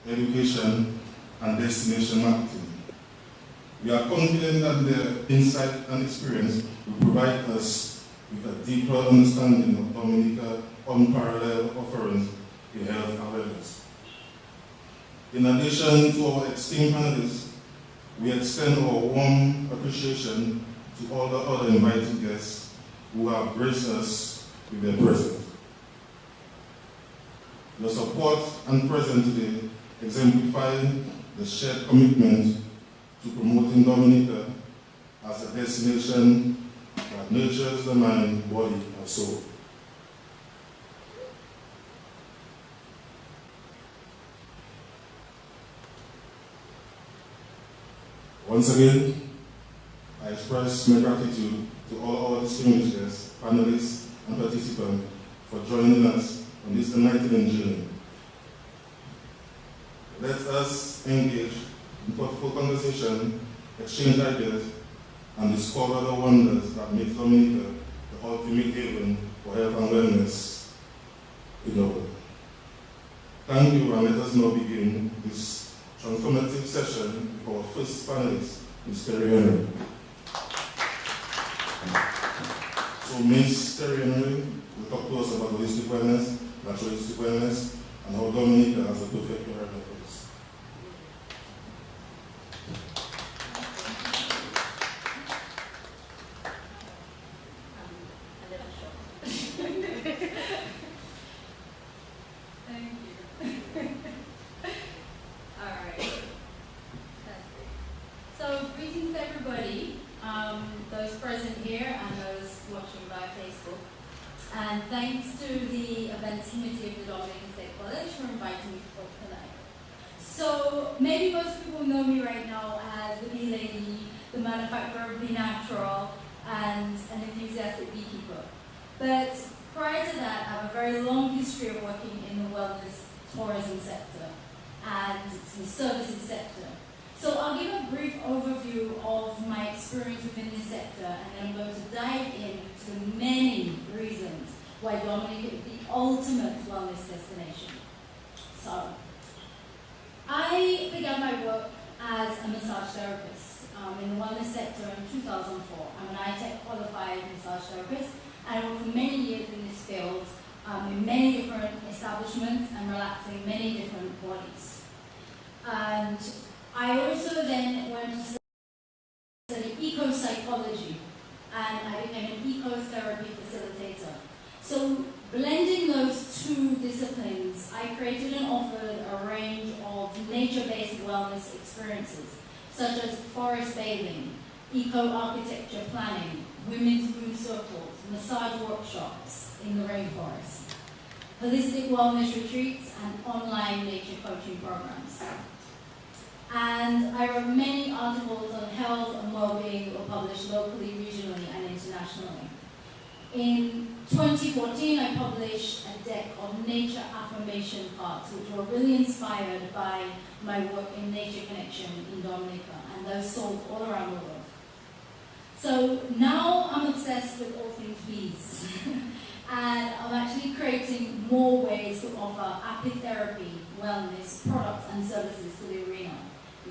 education, and destination marketing. We are confident that their insight and experience will provide us with a deeper understanding of Dominica's unparalleled offerings in health and wellness. In addition to our esteemed panelists, we extend our warm appreciation to all the other invited guests who have graced us with their presence. Your support and presence today exemplify the shared commitment to promoting Dominica as a destination that nurtures the mind, body, and soul. Once again, I express my gratitude to all our distinguished guests, panelists, and participants for joining us on this enlightening journey. Let us engage in thoughtful conversation, exchange ideas, and discover the wonders that make Dominica the ultimate haven for health and wellness in the world. Thank you, and let us now begin this transformative session with our first panelist, Ms. Terry Henry. So Ms. Terry Henry will talk to us about holistic wellness, naturalistic wellness, and how Dominica has a perfect environment for this. Thank you. All right. That's great. So greetings to everybody, those present here and those watching by Facebook. And thanks to the events committee of the Dominica State College for inviting me to talk tonight. So maybe most people know me right now as the bee lady, the manufacturer of Bee Natural, and an enthusiastic beekeeper. But prior to that, I have a very long history of working in the wellness tourism sector and the services sector. So I'll give a brief overview of my experience within this sector, and then I'm going to dive into the many reasons why Dominica is the ultimate wellness destination. So, I began my work as a massage therapist in the wellness sector in 2004. I'm an ITech qualified massage therapist, and I worked for many years in this field in many different establishments and relaxing many different bodies. And I also then went to study eco-psychology, and I became an eco-therapy facilitator. So blending those two disciplines, I created and offered a range of nature-based wellness experiences, such as forest bathing, eco-architecture planning, women's mood circles, massage workshops in the rainforest, holistic wellness retreats, and online nature coaching programs. And I wrote many articles on health and well-being that were published locally, regionally, and internationally. In 2014, I published a deck of nature affirmation cards, which were really inspired by my work in Nature Connection in Dominica, and those sold all around the world. So now I'm obsessed with all things bees, and I'm actually creating more ways to offer apitherapy, wellness, products, and services to the arena.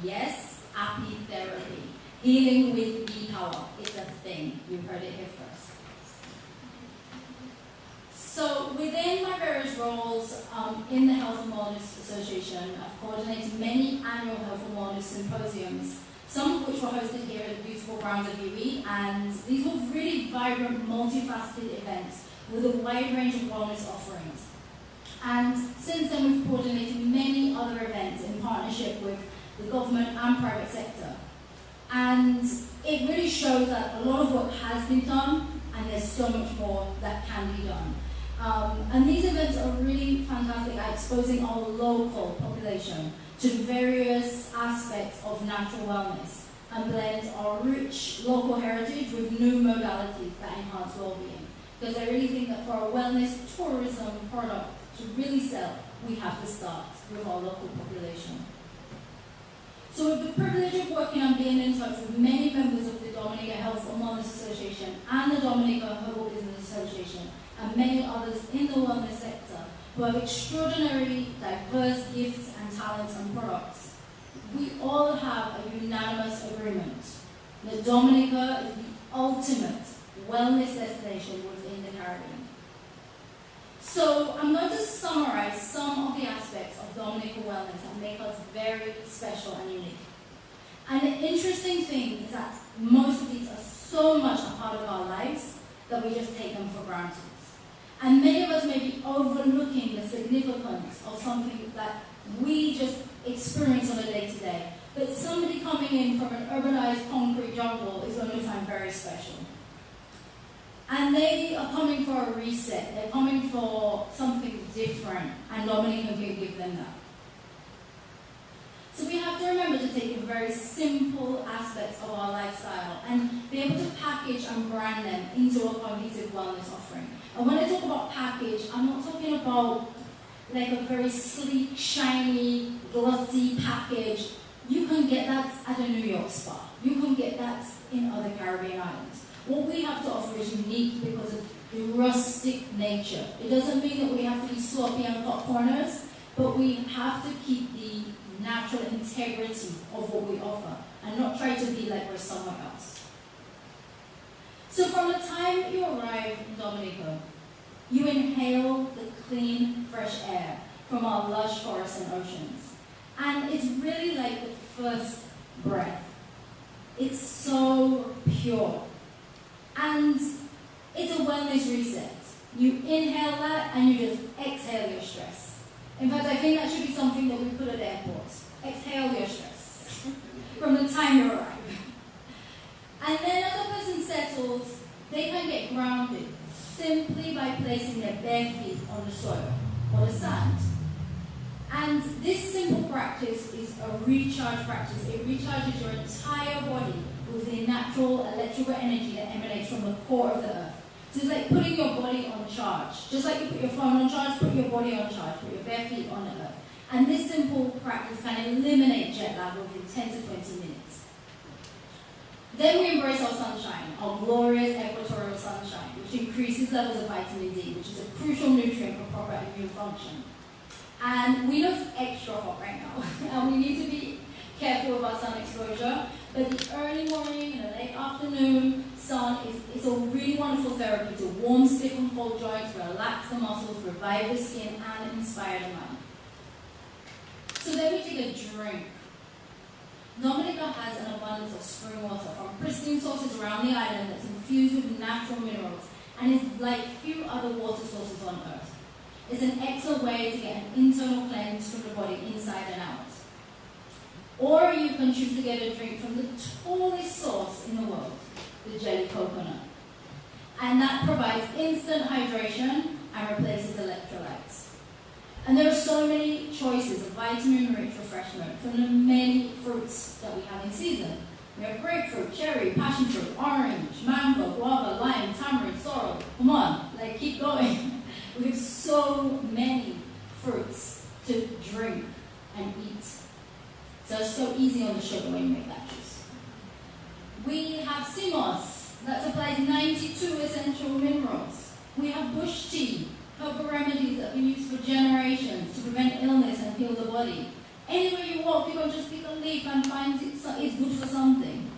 Yes, apitherapy, healing with bee power. It's a thing. You heard it here first. So within my various roles in the Health and Wellness Association, I've coordinated many annual health and wellness symposiums, some of which were hosted here at the beautiful grounds of UE, and these were really vibrant, multifaceted events with a wide range of wellness offerings. And since then, we've coordinated many other events in partnership with the government and private sector. And it really shows that a lot of work has been done, and there's so much more that can be done. And these events are really fantastic at exposing our local population to various aspects of natural wellness and blend our rich local heritage with new modalities that enhance well-being. Because I really think that for a wellness tourism product to really sell, we have to start with our local population. So with the privilege of working and being in touch with many members of the Dominica Health and Wellness Association and the Dominica Herbal Business Association and many others in the wellness sector, who have extraordinary, diverse gifts and talents and products, we all have a unanimous agreement that Dominica is the ultimate wellness destination within the Caribbean. So I'm going to summarize some of the aspects of Dominica wellness that make us very special and unique. And the interesting thing is that most of these are so much a part of our lives that we just take them for granted. And many of us may be overlooking the significance of something that we just experience on a day-to-day. But somebody coming in from an urbanized concrete jungle is going to find very special. And they are coming for a reset. They're coming for something different, and Dominica can give them that. So we have to remember to take the very simple aspects of our lifestyle and be able to package and brand them into a cohesive wellness offering. And when I talk about package, I'm not talking about like a very sleek, shiny, glossy package. You can get that at a New York spa. You can get that in other Caribbean islands. What we have to offer is unique because of the rustic nature. It doesn't mean that we have to be sloppy and cut corners, but we have to keep the natural integrity of what we offer and not try to be like we're somewhere else. So from the time you arrive in Dominica, you inhale the clean, fresh air from our lush forests and oceans. And it's really like the first breath. It's so pure. And it's a wellness reset. You inhale that and you just exhale your stress. In fact, I think that should be something that we put at airports. Exhale your stress from the time you arrive. And then as a person settles, they can get grounded simply by placing their bare feet on the soil or the sand. And this simple practice is a recharge practice. It recharges your entire body with the natural electrical energy that emanates from the core of the earth. So it's like putting your body on charge. Just like you put your phone on charge, put your body on charge, put your bare feet on the earth. And this simple practice can eliminate jet lag within 10 to 20 minutes. Then we embrace our sunshine, our glorious equatorial sunshine, which increases levels of vitamin D, which is a crucial nutrient for proper immune function. And we know it's extra hot right now, and we need to be careful about sun exposure. But the early morning and the late afternoon sun is a really wonderful therapy to warm stiff and cold joints, relax the muscles, revive the skin, and inspire the mind. So then we take a drink. Dominica has an abundance of spring water from pristine sources around the island that's infused with natural minerals and is like few other water sources on earth. It's an excellent way to get an internal cleanse from the body inside and out. Or you can choose to get a drink from the tallest source in the world, the jelly coconut. And that provides instant hydration and replaces electrolytes. And there are so many choices of vitamin-rich refreshment from the many fruits that we have in season. We have grapefruit, cherry, passion fruit, orange, mango, guava, lime, tamarind, sorrel. Come on, like keep going. We have so many fruits to drink and eat. So it's so easy on the sugar when you make that juice. We have sea moss that supplies 92 essential minerals. We have bush tea, herbal remedies that have been used for generations to prevent illness and heal the body. Anywhere you walk, you can just pick a leaf and find it's good for something.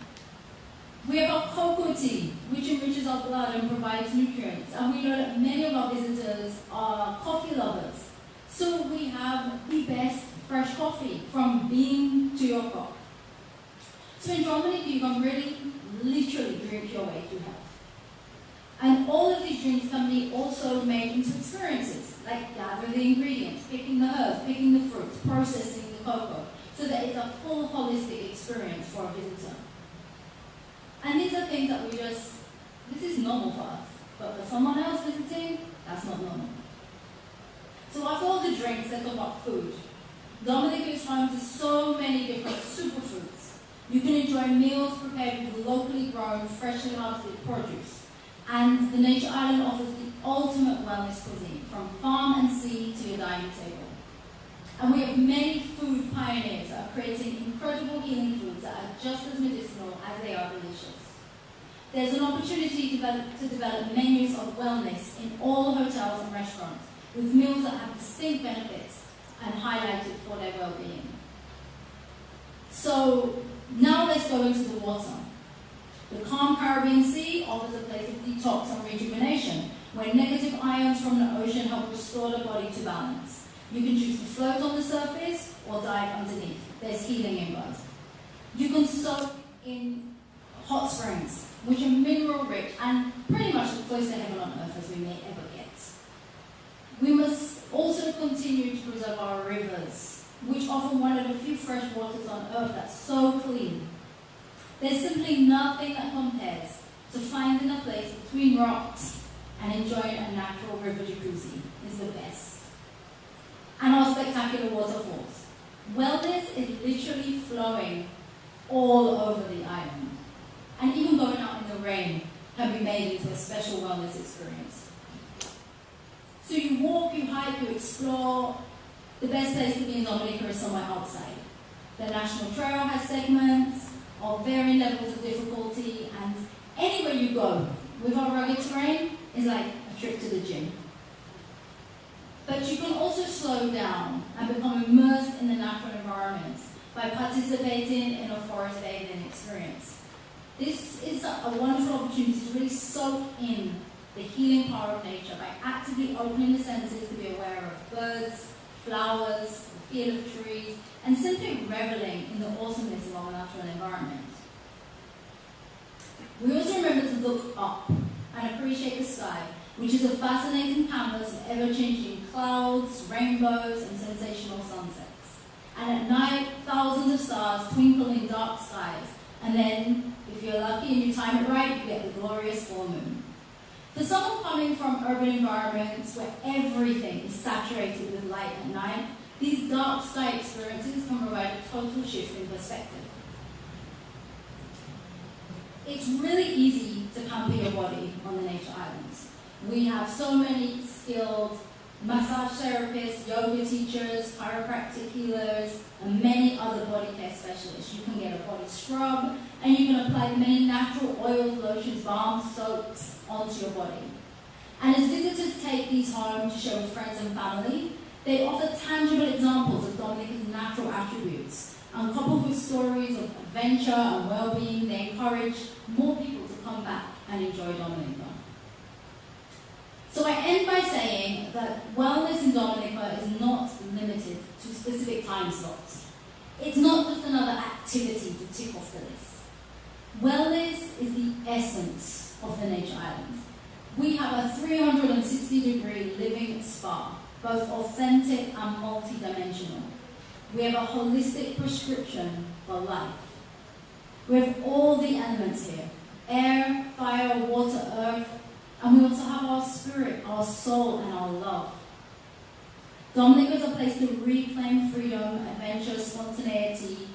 We have our cocoa tea, which enriches our blood and provides nutrients. And we know that many of our visitors are coffee lovers. So we have the best fresh coffee from bean to your cup. So in Dominica, you can really, literally drink your way to health. And all of these drinks can be also made into experiences, like gathering the ingredients, picking the herbs, picking the fruits, processing the cocoa, so that it's a full holistic experience for a visitor. And these are things that this is normal for us, but for someone else visiting, that's not normal. So after all the drinks, let's talk about food. Dominica is home to so many different superfoods. You can enjoy meals prepared with locally grown, freshly harvested produce. And the Nature Island offers the ultimate wellness cuisine, from farm and sea to your dining table. And we have many food pioneers that are creating incredible healing foods that are just as medicinal as they are delicious. There's an opportunity to develop menus of wellness in all hotels and restaurants, with meals that have distinct benefits and highlighted for their well-being. So now let's go into the water. The calm Caribbean Sea offers a place of detox and rejuvenation, where negative ions from the ocean help restore the body to balance. You can choose to float on the surface or dive underneath. There's healing in both. You can soak in hot springs, which are mineral rich and pretty much as close to heaven on earth as we may ever get. We must also continue to preserve our rivers, which offer one of the few fresh waters on earth that's so clean. There's simply nothing that compares to finding a place between rocks and enjoying a natural river jacuzzi. Is the best. And our spectacular waterfalls. Wellness is literally flowing all over the island. And even going out in the rain can be made into a special wellness experience. So you walk, you hike, you explore. The best place to be in Dominica is somewhere outside. The National Trail has segments of varying levels of difficulty, and anywhere you go with our rugged terrain is like a trip to the gym. But you can also slow down and become immersed in the natural environment by participating in a forest bathing experience. This is a wonderful opportunity to really soak in the healing power of nature by actively opening the senses to be aware of birds, flowers, the feel of trees, and simply reveling in the awesomeness of our natural environment. We also remember to look up and appreciate the sky, which is a fascinating canvas of ever-changing clouds, rainbows, and sensational sunsets. And at night, thousands of stars twinkle in dark skies, and then, if you're lucky and you time it right, you get the glorious full moon. For someone coming from urban environments where everything is saturated with light at night, these dark sky experiences can provide a total shift in perspective. It's really easy to pamper your body on the nature islands. We have so many skilled massage therapists, yoga teachers, chiropractic healers, and many other body care specialists. You can get a body scrub, and you can apply many natural oils, lotions, balms, soaps onto your body. And as visitors take these home to share with friends and family, they offer tangible examples of Dominica's natural attributes, and coupled with stories of adventure and well-being, they encourage more people to come back and enjoy Dominica. So I end by saying that wellness in Dominica is not limited to specific time slots. It's not just another activity to tick off the list. Wellness is the essence of the nature islands. We have a 360-degree living spa, both authentic and multi-dimensional. We have a holistic prescription for life. We have all the elements here: air, fire, water, earth, and we also have our spirit, our soul, and our love. Dominica is a place to reclaim freedom, adventure, spontaneity,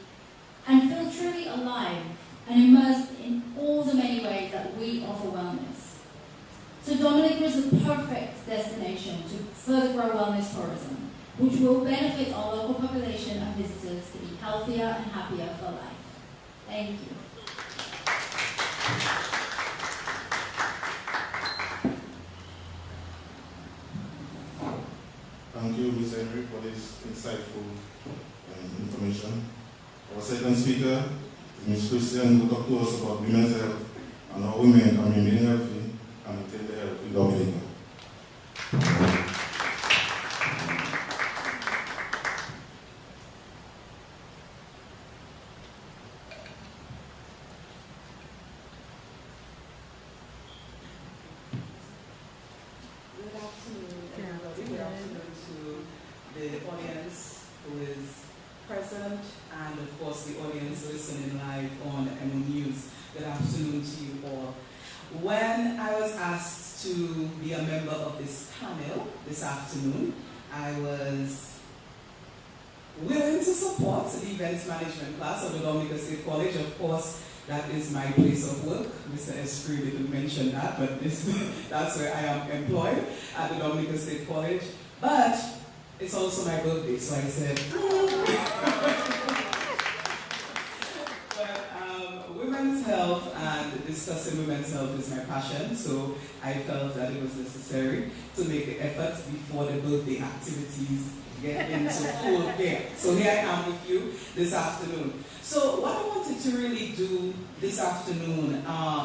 and feel truly alive and immersed in all the many ways that we offer wellness. So Dominica is the perfect destination to further grow wellness tourism, which will benefit our local population and visitors to be healthier and happier for life. Thank you. Thank you, Ms. Henry, for this insightful information. Our second speaker is Ms. Christian, who will talk to us about women's health and how women can remain healthy and maintain their health in Dominica. And of course the audience listening live on MO News. Good afternoon to you all. When I was asked to be a member of this panel this afternoon, I was willing to support the events management class of the Dominica State College. Of course, that is my place of work. Mr. Esprit didn't mention that, but that's where I am employed at the Dominica State College. But it's also my birthday, so I said, but women's health and this discussing women's health is my passion, so I felt that it was necessary to make the effort before the birthday activities get into full gear. So here I am with you this afternoon. So what I wanted to really do this afternoon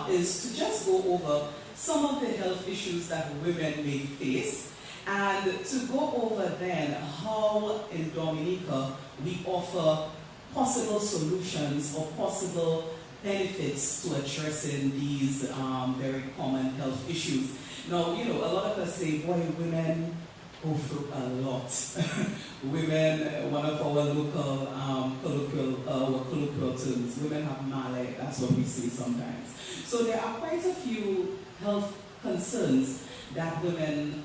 is to just go over some of the health issues that women may face, and to go over then how in Dominica we offer possible solutions or possible benefits to addressing these very common health issues. Now, you know, a lot of us say, boy, women go through a lot. Women, one of our local colloquial terms, women have malay, that's what we say sometimes. So there are quite a few health concerns that women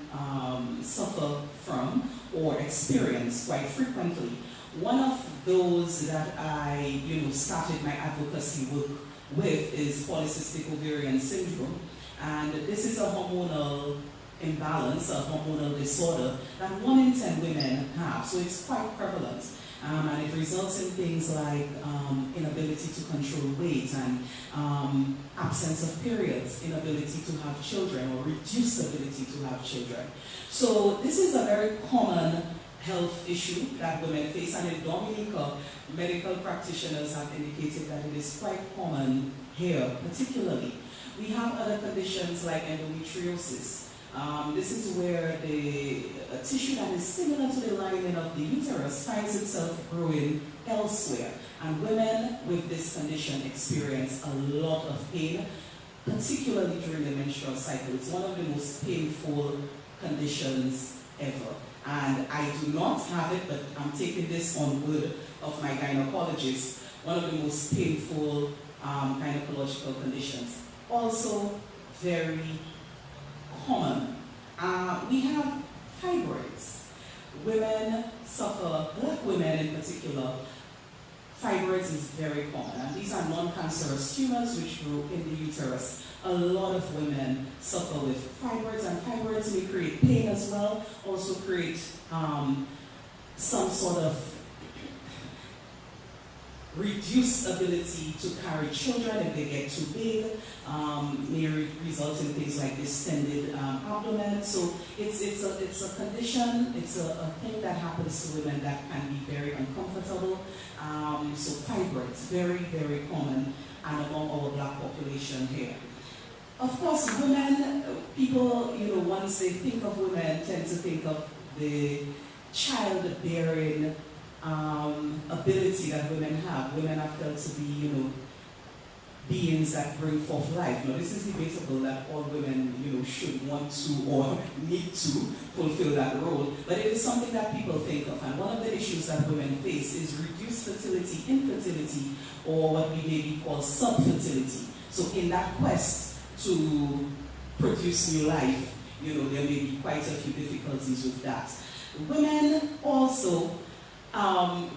suffer from or experience quite frequently. One of those that I started my advocacy work with is polycystic ovarian syndrome, and this is a hormonal imbalance, a hormonal disorder that 1 in 10 women have, so it's quite prevalent. And it results in things like inability to control weight and absence of periods, inability to have children or reduced ability to have children. So this is a very common health issue that women face, and in Dominica, medical practitioners have indicated that it is quite common here particularly. We have other conditions like endometriosis. This is where the tissue that is similar to the lining of the uterus finds itself growing elsewhere. And women with this condition experience a lot of pain, particularly during the menstrual cycle. It's one of the most painful conditions ever. And I do not have it, but I'm taking this on word of my gynecologist, one of the most painful gynecological conditions. Also very common. We have fibroids. Women suffer, black women in particular, fibroids is very common. And these are non-cancerous tumors which grow in the uterus. A lot of women suffer with fibroids, and fibroids may create pain as well, also create some sort of reduced ability to carry children if they get too big, may result in things like distended abdomen. So it's a condition, it's a thing that happens to women that can be very uncomfortable. So fibroids, very, very common and among our black population here. Of course, women, people, once they think of women, tend to think of the childbearing ability that women have. Women are felt to be, beings that bring forth life. Now, this is debatable that all women, should want to or need to fulfill that role, but it is something that people think of. And one of the issues that women face is reduced fertility, infertility, or what we maybe call subfertility. So in that quest to produce new life, there may be quite a few difficulties with that. Women also,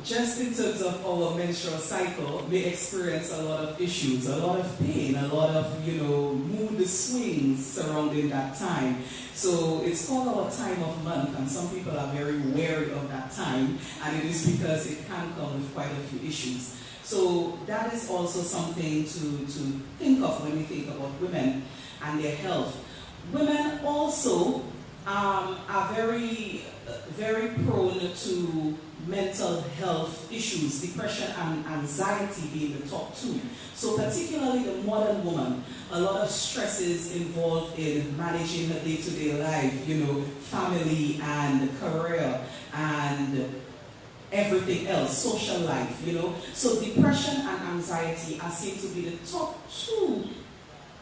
just in terms of our menstrual cycle, may experience a lot of issues, a lot of pain, a lot of, mood swings surrounding that time. So it's called our time of month, and some people are very wary of that time, and it is because it can come with quite a few issues. So that is also something to think of when we think about women and their health. Women also are very, very prone to mental health issues, depression and anxiety being the top two. So particularly the modern woman, a lot of stresses involved in managing her day-to-day life, family and career and everything else, social life, So depression and anxiety are seen to be the top two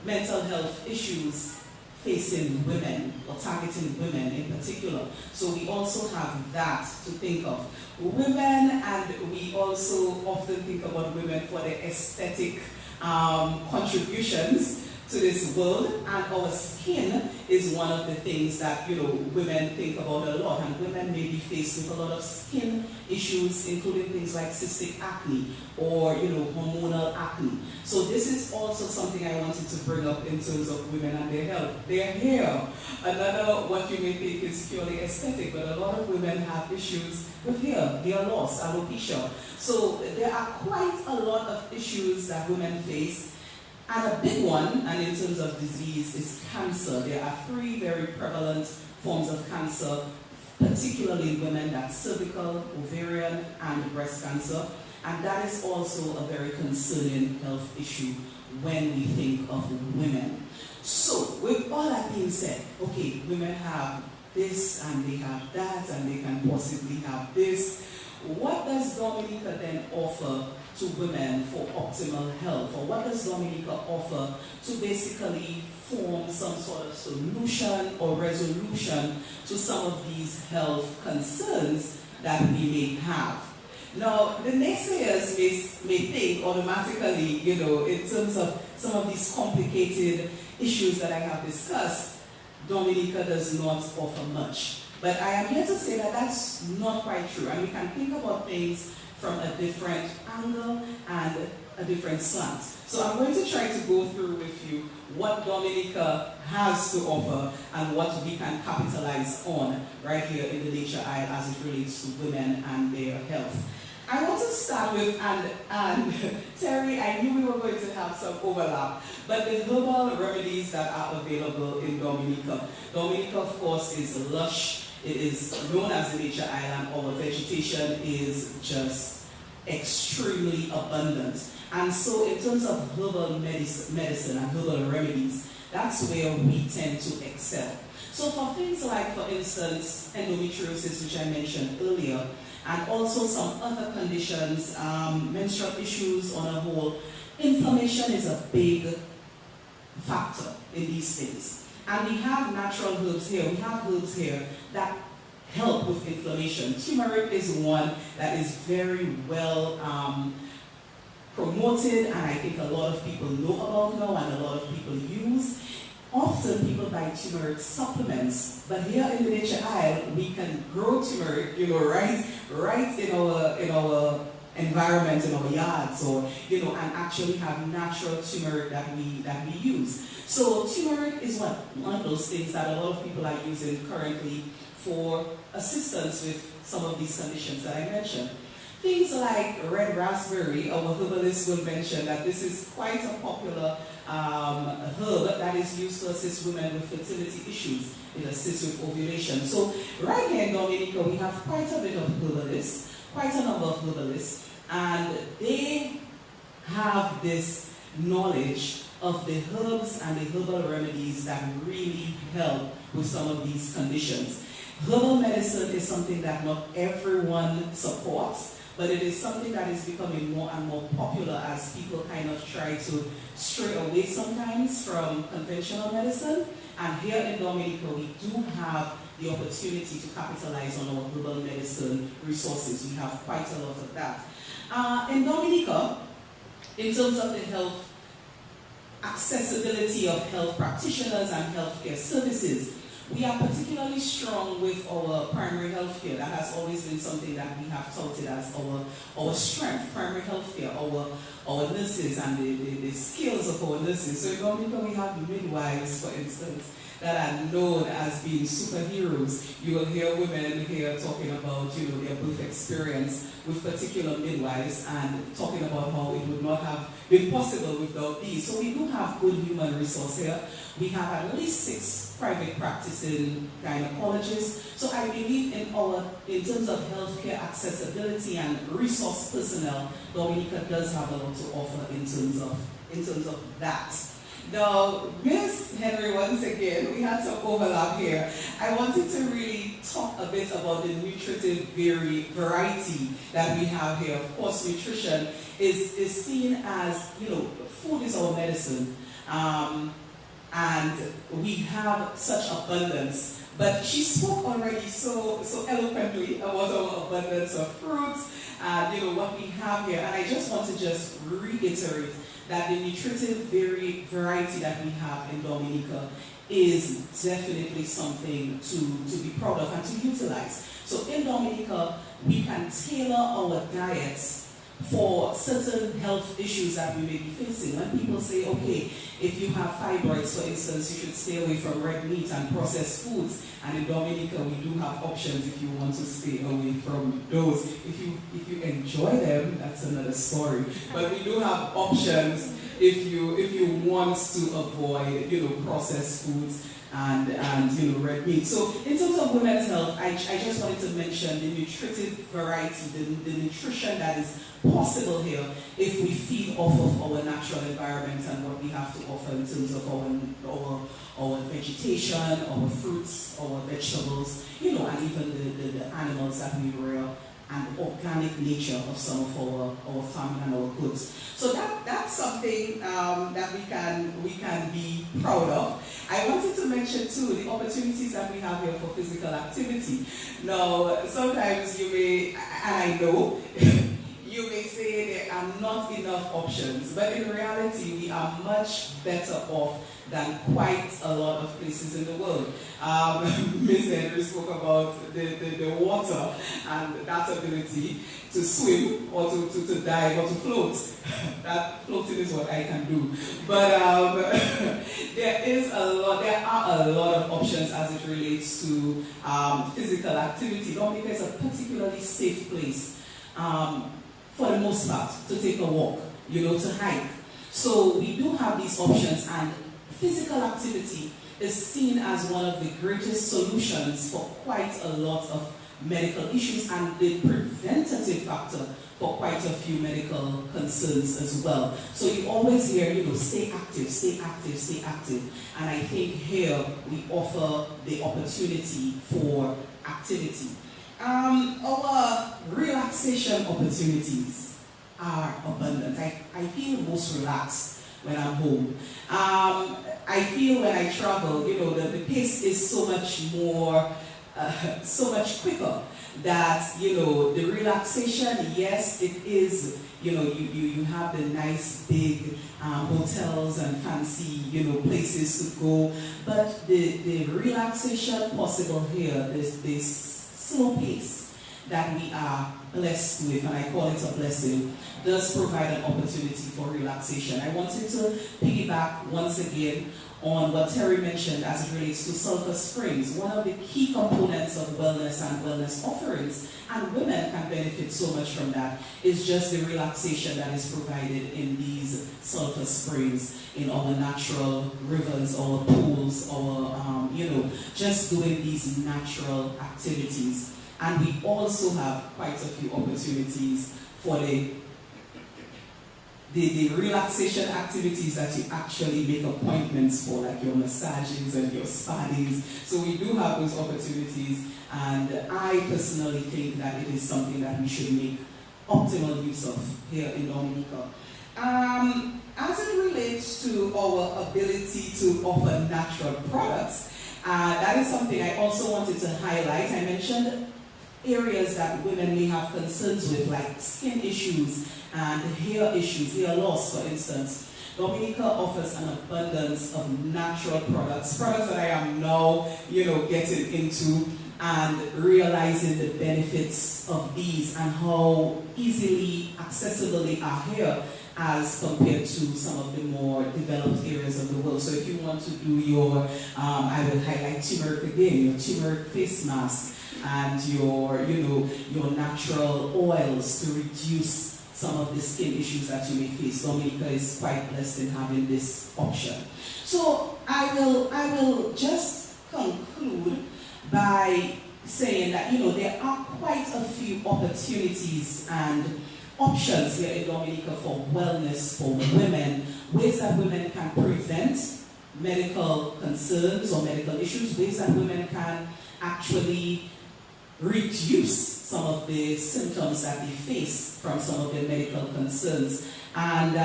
mental health issues facing women or targeting women in particular. So we also have that to think of. Women, and we also often think about women for their aesthetic contributions to this world, and our skin is one of the things that women think about a lot, and women may be faced with a lot of skin issues, including things like cystic acne or hormonal acne. So this is also something I wanted to bring up in terms of women and their health. Their hair, another what you may think is purely aesthetic, but a lot of women have issues with hair loss, alopecia. So there are quite a lot of issues that women face And a big one, and in terms of disease, is cancer. There are 3 very prevalent forms of cancer, particularly in women. That's cervical, ovarian, and breast cancer. And that is also a very concerning health issue when we think of women. So, with all that being said, okay, women have this, and they have that, and they can possibly have this. What does Dominica then offer to women for optimal health? Or what does Dominica offer to basically form some sort of solution or resolution to some of these health concerns that we may have? Now, the naysayers may think automatically, in terms of some of these complicated issues that I have discussed, Dominica does not offer much. But I am here to say that that's not quite true, and we can think about things from a different angle and a different slant. So I'm going to try to go through with you what Dominica has to offer and what we can capitalize on right here in the Nature Isle as it relates to women and their health. I want to start with, and Terry, I knew we were going to have some overlap, but the herbal remedies that are available in Dominica. Dominica, of course, is lush. It is known as the Nature Island. Our vegetation is just extremely abundant. And so in terms of herbal medicine and herbal remedies, that's where we tend to excel. So for things like, for instance, endometriosis, which I mentioned earlier, and also some other conditions, menstrual issues on a whole, inflammation is a big factor in these things. And we have natural herbs here. We have herbs here that help with inflammation. Turmeric is one that is very well promoted, and I think a lot of people know about now and a lot of people use. Often people buy turmeric supplements, but here in the Nature Isle, we can grow turmeric, right in our environment, in our yards, or and actually have natural turmeric that we use. So turmeric is one of those things that a lot of people are using currently for assistance with some of these conditions that I mentioned. Things like red raspberry, our herbalist will mention that this is quite a popular herb that is used to assist women with fertility issues. It assists with ovulation. So right here in Dominica, we have quite a bit of herbalists, quite a number of herbalists, and they have this knowledge of the herbs and the herbal remedies that really help with some of these conditions. Herbal medicine is something that not everyone supports, but it is something that is becoming more and more popular as people kind of try to stray away sometimes from conventional medicine. And here in Dominica, we do have the opportunity to capitalize on our herbal medicine resources. We have quite a lot of that. In Dominica, in terms of the health accessibility of health practitioners and healthcare services, we are particularly strong with our primary health care. That has always been something that we have touted as our strength, primary health care, our nurses and the skills of our nurses. So in Dominica we have midwives, for instance, that are known as being superheroes. You will hear women here talking about their birth experience with particular midwives and talking about how it would not have been possible without these. So we do have good human resource here. We have at least 6 private practicing gynecologists. So I believe in terms of healthcare accessibility and resource personnel, Dominica does have a lot to offer in terms of that. Now, Ms. Henry, once again, we had some overlap here. I wanted to really talk a bit about the nutritive variety that we have here. Of course, nutrition is seen as, food is our medicine. And we have such abundance. But she spoke already so eloquently about our abundance of fruits and what we have here. And I just want to reiterate that the nutritive variety that we have in Dominica is definitely something to be proud of and to utilize. So in Dominica, we can tailor our diets for certain health issues that we may be facing. When people say, okay, if you have fibroids, for instance, you should stay away from red meat and processed foods. And in Dominica, we do have options if you want to stay away from those. If you enjoy them, that's another story. But we do have options if you want to avoid, processed foods and red meat. So in terms of women's health, I just wanted to mention the nutritive variety, the nutrition that is possible here if we feed off of our natural environment and what we have to offer in terms of our vegetation, our fruits, our vegetables, and even the animals that we rear, and organic nature of some of our farming and our goods. So that's something that we can be proud of. I wanted to mention too the opportunities that we have here for physical activity. Now, sometimes you may, and I know, you may say there are not enough options, but in reality we are much better off than quite a lot of places in the world. Ms. Henry spoke about the water and that ability to swim or to dive or to float. That floating is what I can do. But there are a lot of options as it relates to physical activity. Dominica is a particularly safe place for the most part to take a walk, to hike. So we do have these options, and physical activity is seen as one of the greatest solutions for quite a lot of medical issues and the preventative factor for quite a few medical concerns as well. So you always hear, stay active, stay active, stay active. And I think here we offer the opportunity for activity. Our relaxation opportunities are abundant. I feel most relaxed when I'm home. I feel when I travel, the pace is so much more, so much quicker that, the relaxation, yes, it is, you have the nice big hotels and fancy, places to go, but the relaxation possible here, this slow pace that we are blessed with, and I call it a blessing, does provide an opportunity for relaxation. I wanted to piggyback once again on what Terry mentioned as it relates to sulfur springs. One of the key components of wellness and wellness offerings, and women can benefit so much from that, is just the relaxation that is provided in these sulfur springs, in our natural rivers, our pools, our, just doing these natural activities. And we also have quite a few opportunities for the relaxation activities that you actually make appointments for, like your massages and your spa days. So we do have those opportunities, and I personally think that it is something that we should make optimal use of here in Dominica. As it relates to our ability to offer natural products, that is something I also wanted to highlight. I mentioned areas that women may have concerns with, like skin issues and hair issues, hair loss, for instance. Dominica offers an abundance of natural products that I am now, getting into and realizing the benefits of these and how easily accessible they are here as compared to some of the more developed areas of the world. So if you want to do your, I will highlight turmeric again, your turmeric face mask and your natural oils to reduce some of the skin issues that you may face. Dominica is quite blessed in having this option. So I will just conclude by saying that there are quite a few opportunities and options here in Dominica for wellness for women, ways that women can prevent medical concerns or medical issues, ways that women can actually reduce some of the symptoms that they face from some of their medical concerns. And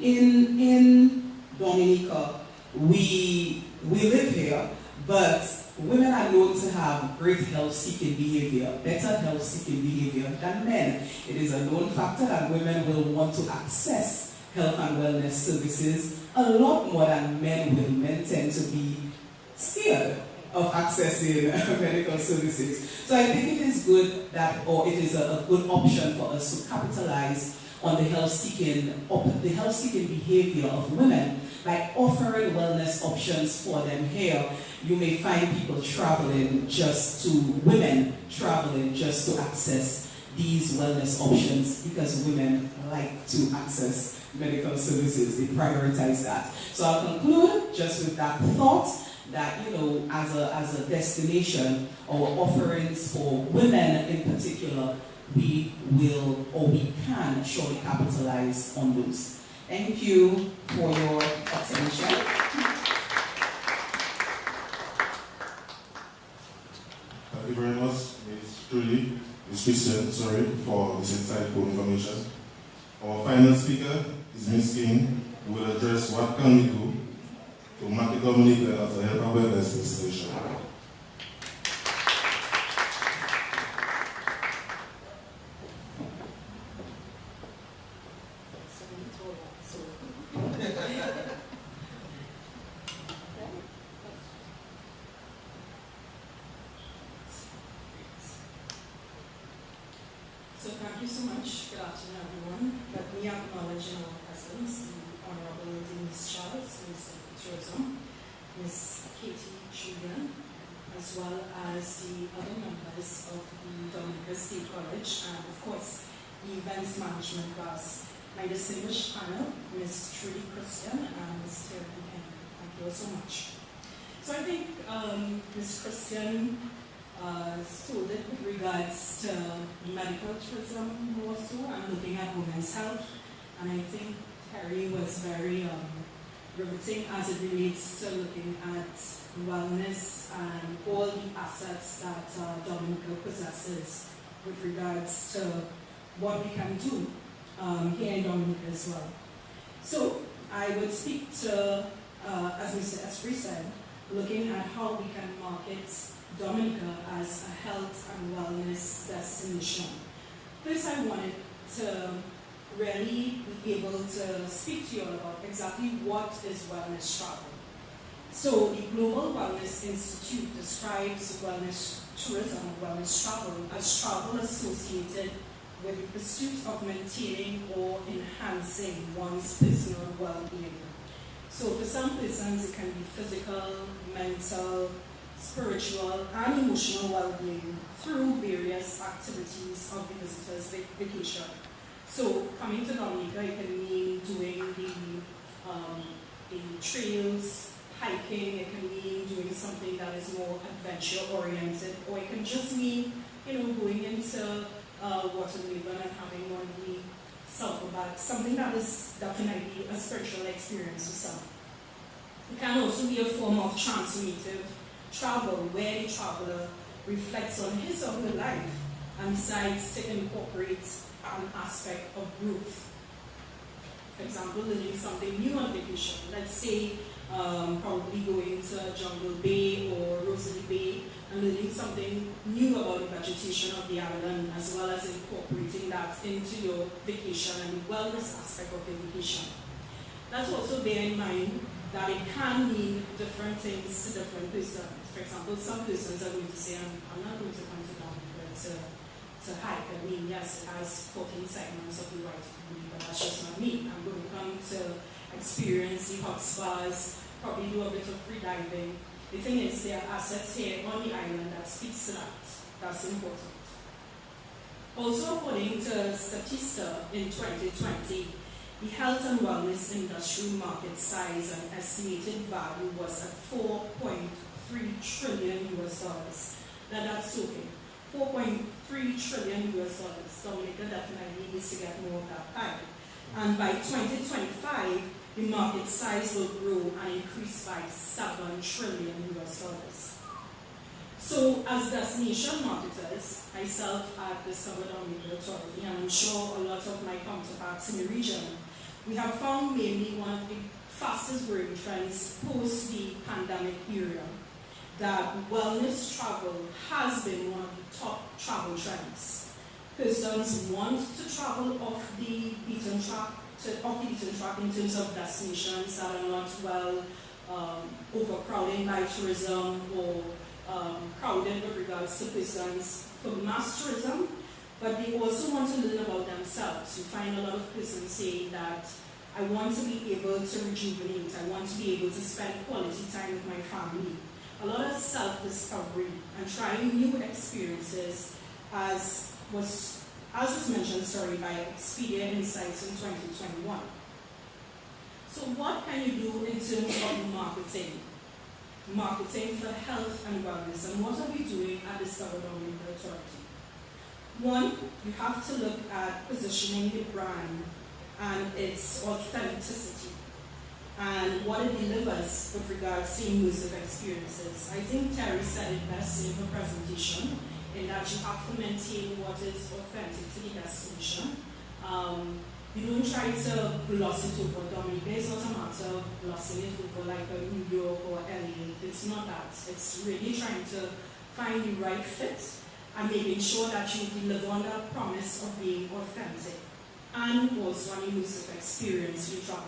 in Dominica, we live here, but women are known to have great health-seeking behavior, better health-seeking behavior than men. It is a known factor that women will want to access health and wellness services a lot more than men will. Men tend to be scared of accessing medical services. So I think it is good that, or it is a good option for us to capitalize on the health-seeking behavior of women by offering wellness options for them here. You may find women traveling just to access these wellness options because women like to access medical services. They prioritize that. So I'll conclude just with that thought that, as a destination or offerings for women in particular, we will or we can surely capitalize on those. Thank you for your attention. Thank you very much, Ms. Christian, for this insightful information. Our final speaker is Ms. King, who will address what can we do to market Dominica as a health and wellness destination. So thank you so much. Good afternoon, everyone. Let me acknowledge our presence, the Honorable Denise Charles, Minister for Tourism, Ms. Katie Julian, as well as the other members of the Dominica State College, and of course, the events management class. My distinguished panel, Ms. Trudy Christian and Ms. Terry Henry. Thank you all so much. So I think Ms. Christian stood it with regards to medical tourism also and looking at women's health. And I think Terry was very riveting as it relates to looking at wellness and all the assets that Dominica possesses with regards to what we can do here in Dominica as well. So I would speak to, as Mr. Esprey said, looking at how we can market Dominica as a health and wellness destination. First, I wanted to really be able to speak to you all about exactly what is wellness travel. So the Global Wellness Institute describes wellness tourism or wellness travel as travel associated with the pursuit of maintaining or enhancing one's personal well-being. So for some persons it can be physical, mental, spiritual and emotional well-being through various activities of the visitor's vacation. So coming to Dominica, it can mean doing the trails, hiking, it can mean doing something that is more adventure-oriented, or it can just mean, going into Waterloo and having one of the sulfur baths, something that is definitely a spiritual experience for some. It can also be a form of transformative travel, where the traveler reflects on his or her life and decides to incorporate an aspect of growth. For example, learning something new on vacation. Let's say probably going to Jungle Bay or Rosalie Bay and learning something new about the vegetation of the island, as well as incorporating that into your vacation and the wellness aspect of the vacation. Let's also bear in mind that it can mean different things to different persons. For example, some persons are going to say, I'm not going to come to Dominica to hike. I mean, yes, it has 14 segments of the right to believe, but that's just not me. I'm going to come to experience the hot spas, probably do a bit of free diving. The thing is, there are assets here on the island that speaks to that. That's important. Also, according to Statista in 2020, the health and wellness industry market size and estimated value was at $4.3 trillion US dollars. Now that's okay. $4.3 trillion US dollars. Dominica definitely needs to get more of that pie. And by 2025, the market size will grow and increase by $7 trillion US dollars. So as destination marketers, myself at Discover Dominica Authority, and I'm sure a lot of my counterparts in the region, we have found mainly one of the fastest growing trends post the pandemic era, that wellness travel has been one of the top travel trends. Persons want to travel off the beaten track, in terms of destinations that are not well overcrowded by tourism or crowded with regards to persons for mass tourism, but they also want to learn about themselves. You find a lot of persons saying that I want to be able to rejuvenate, I want to be able to spend quality time with my family. A lot of self-discovery and trying new experiences, as was mentioned, by Expedia Insights in 2021. So what can you do in terms of marketing? Marketing for health and wellness, and what are we doing at Discover Dominica Authority? One, you have to look at positioning the brand and its authenticity and what it delivers with regards to immersive experiences. I think Terry said it best in her presentation, in that you have to maintain what is authentic to the destination. You don't try to gloss it over. Dominica is not a matter of glossing it over like a New York or LA. It's not that. It's really trying to find the right fit and making sure that you deliver on that promise of being authentic and also an immersive experience when you travel.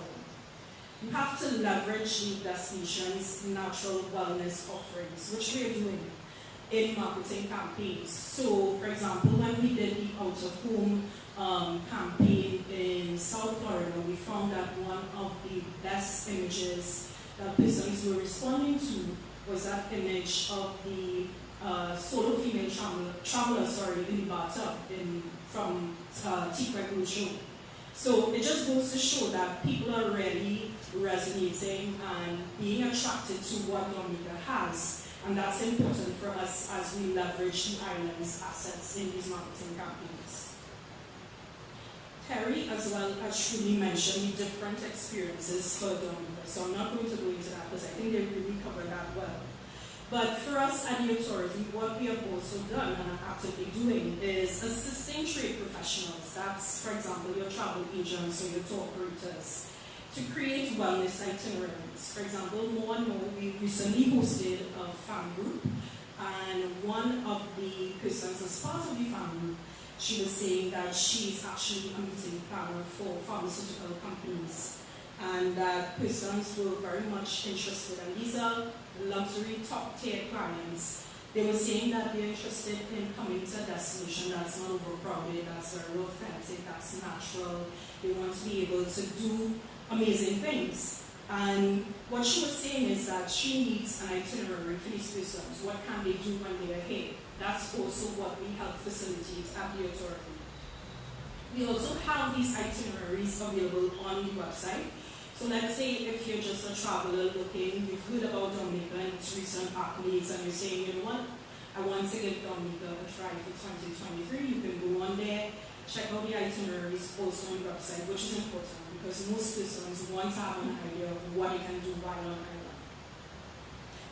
You have to leverage the destination's natural wellness offerings, which we are doing in marketing campaigns. So, for example, when we did the out-of-home campaign in South Florida, we found that one of the best images that persons were responding to was that image of the solo female traveler in the bathtub from T-Quack Show. So it just goes to show that people are really resonating and being attracted to what Dominica has. And that's important for us as we leverage the island's assets in these marketing campaigns. Terry, as well as truly mentioned the different experiences for Dominica. So I'm not going to go into that because I think they really covered that well. But for us at the authority, what we have also done and are actively doing is assisting trade professionals. That's, for example, your travel agents or your tour operators, to create wellness itineraries. For example, more and more, we recently hosted a fan group, and one of the persons as part of the fan group, she was saying that she's actually a meeting planner for pharmaceutical companies, and that persons were very much interested, and these are luxury top-tier clients. They were saying that they're interested in coming to a destination that's not overcrowded, that's very authentic, that's natural. They want to be able to do amazing things. And what she was saying is that she needs an itinerary for these persons. What can they do when they are here? That's also what we help facilitate at the authority. We also have these itineraries available on the website. So let's say if you're just a traveler looking, you've heard about Dominica and its recent accolades, and you're saying, you know what, I want to give Dominica a try for 2023, you can go on there, check out the itineraries also on the website, which is important because most persons want to have an idea of what they can do while on island.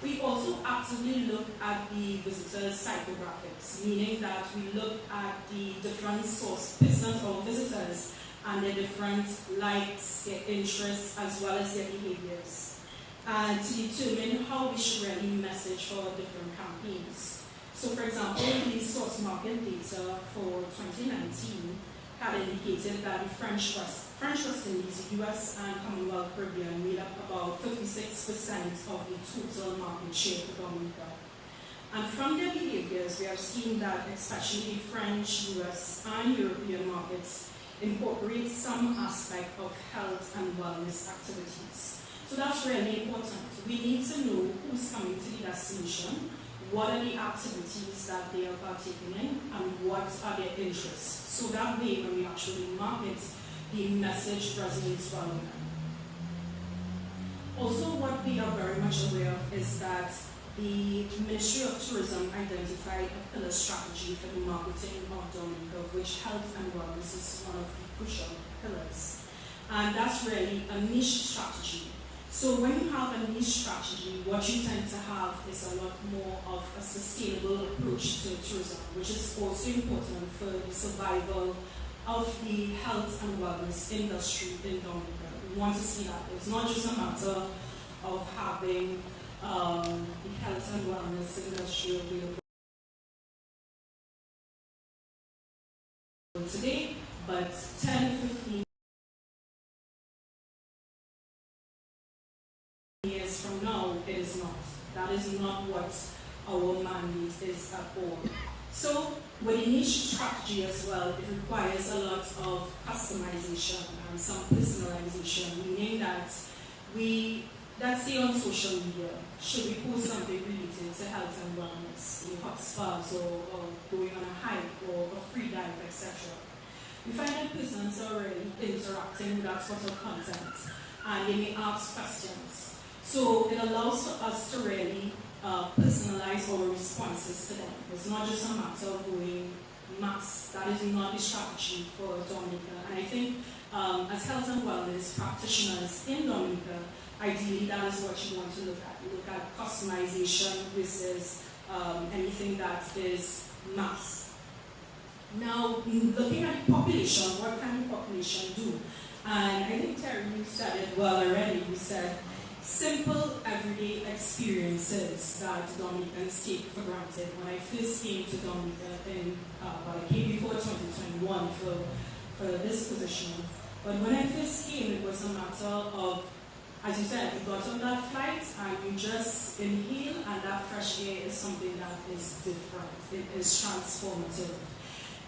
We also actively look at the visitors' psychographics, meaning that we look at the different source persons or visitors and their different likes, their interests, as well as their behaviors, and to determine how we should really message for different campaigns. So, for example, the source market data for 2019 had indicated that the French West Indies, US and Commonwealth Caribbean made up about 56% of the total market share for Dominica. And from their behaviors, we have seen that especially the French, US, and European markets incorporate some aspect of health and wellness activities. So that's really important. We need to know who's coming to the destination, what are the activities that they are partaking in, and what are their interests. So that way, when we actually market, the message resonates well with them. Also, what we are very much aware of is that the Ministry of Tourism identified a pillar strategy for the marketing of Dominica, of which health and wellness is one of the crucial pillars. And that's really a niche strategy. So when you have a niche strategy, what you tend to have is a lot more of a sustainable approach to tourism, which is also important for the survival of the health and wellness industry in Dominica. We want to see that. It's not just a matter of having the health and wellness industry available today, but 10, 15 years from now, it is not. That is not what our mandate is at all. So, with a niche strategy as well, it requires a lot of customization and some personalization, meaning that let's say on social media, should we post something related to health and wellness, hot spas or going on a hike or a free dive, etc. We find that persons are already interacting with that sort of content. and they may ask questions. So it allows for us to really personalize our responses to them. It's not just a matter of going mass. That is not the strategy for Dominica. And I think as health and wellness practitioners in Dominica, ideally that is what you want to look at. You look at customization versus anything that is mass. Now, looking at the population, what can the population do? And I think Terry, you said it well already. You said simple everyday experiences that Dominicans take for granted. When I first came to Dominica, I came before 2021 for this position. But when I first came, it was a matter of, as you said, you got on that flight and you just inhale, and that fresh air is something that is different. It is transformative.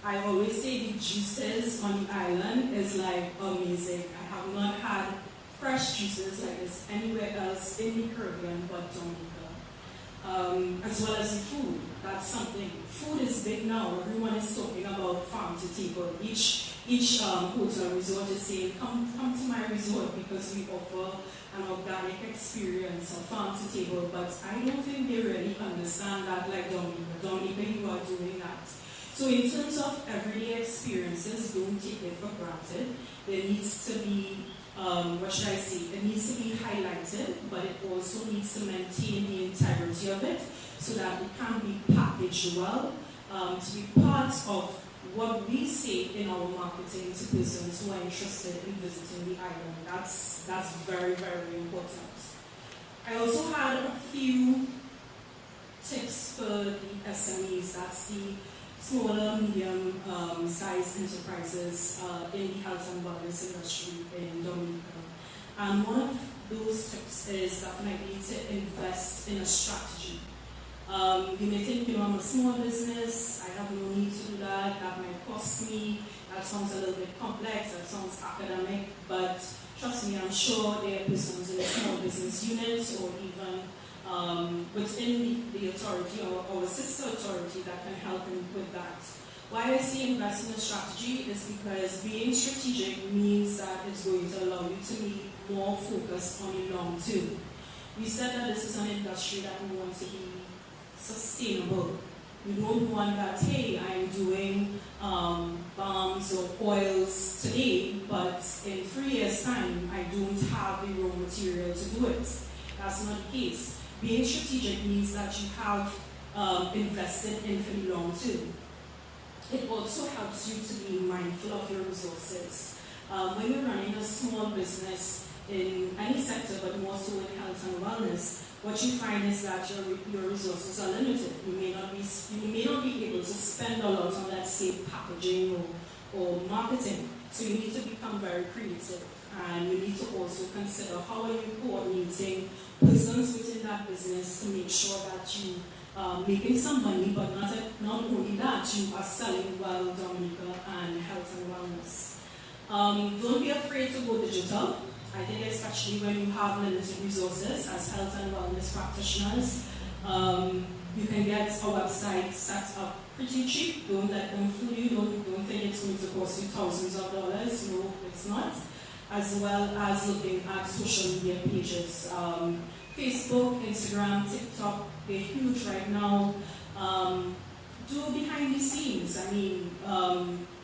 I always say the juices on the island is like amazing. I have not had fresh juices like this anywhere else in the Caribbean but Dominica. As well as the food, that's something. Food is big now. Everyone is talking about farm to table. Each hotel resort is saying, come to my resort because we offer an organic experience of farm to table. But I don't think they really understand that like Dominica. Dominica, you are doing that. So in terms of everyday experiences, don't take it for granted. There needs to be, what should I say, it needs to be highlighted, but it also needs to maintain the integrity of it so that it can be packaged well, to be part of what we say in our marketing to persons who are interested in visiting the island. That's very, very important. I also had a few tips for the SMEs, that's the smaller, medium-sized enterprises in the health and wellness industry in Dominica. And one of those tips is definitely to invest in a strategy. You may think, I'm a small business, I have no need to do that, that might cost me, that sounds a little bit complex, that sounds academic, but trust me, I'm sure there are persons in small business units or even within the authority or our sister authority that can help him with that. Why I say invest in a strategy is because being strategic means that it's going to allow you to be more focused on the long term. We said that this is an industry that we want to be sustainable. We don't want that, hey, I'm doing balms or oils today, but in 3 years' time, I don't have the raw material to do it. That's not the case. Being strategic means that you have invested in for the long term. It also helps you to be mindful of your resources. When you're running a small business in any sector, but more so in health and wellness, what you find is that your resources are limited. You may not be able to spend a lot on, let's say, packaging or marketing. So you need to become very creative. And you need to also consider how are you coordinating persons within that business to make sure that you are making some money, but not only that, you are selling well Dominica and health and wellness. Don't be afraid to go digital. I think especially when you have limited resources as health and wellness practitioners, you can get a website set up pretty cheap. Don't let them fool you. Don't think it's going to cost you thousands of dollars. No, it's not. As well as looking at social media pages. Facebook, Instagram, TikTok, they're huge right now. Do behind the scenes. I mean,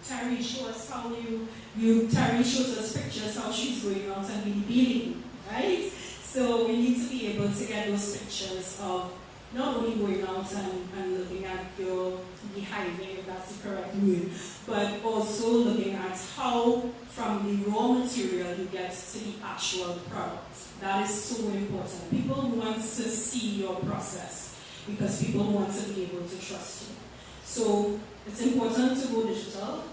Terry shows us how Terry shows us pictures how she's going out and really beating, right? So we need to be able to get those pictures of not only going out and looking at your behaving, if that's the correct word, but also looking at how from the raw material you get to the actual product. That is so important. People want to see your process because people want to be able to trust you. So it's important to go digital.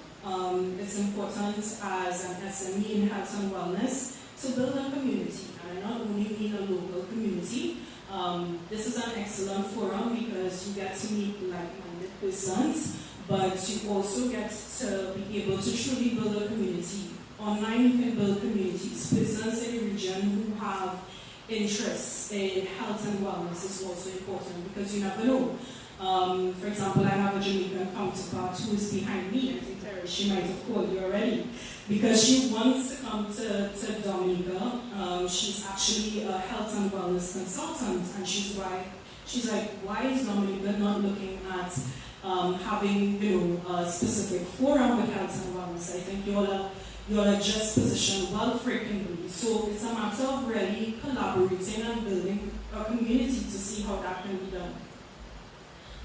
It's important as an SME in health and wellness to build a community. And I not only mean a local community. This is an excellent forum because you get to meet like-minded persons, but you also get to be able to truly build a community. Online you can build communities. Persons in the region who have interests in health and wellness is also important because you never know. For example, I have a Jamaican counterpart who is behind me. I think she might have called you already. Because she wants to come to Dominica. She's actually a health and wellness consultant, and she's like, why is Dominica not looking at having, a specific forum with health and wellness? I think you're just positioned well frequently. So it's a matter of really collaborating and building a community to see how that can be done.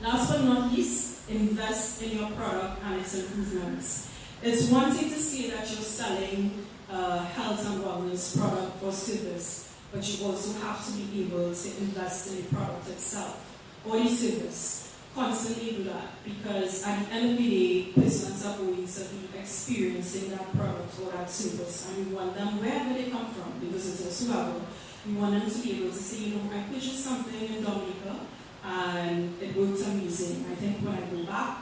Last but not least, invest in your product and its improvements. It's one thing to say that you're selling health and wellness product or service, but you also have to be able to invest in the product itself or the service. Constantly do that, because at the end of the day, persons are going to be experiencing that product or that service, and we want them wherever they come from, because it's also level. We want them to be able to say, I purchased something in Dominica and it worked amazing. I think when I go back,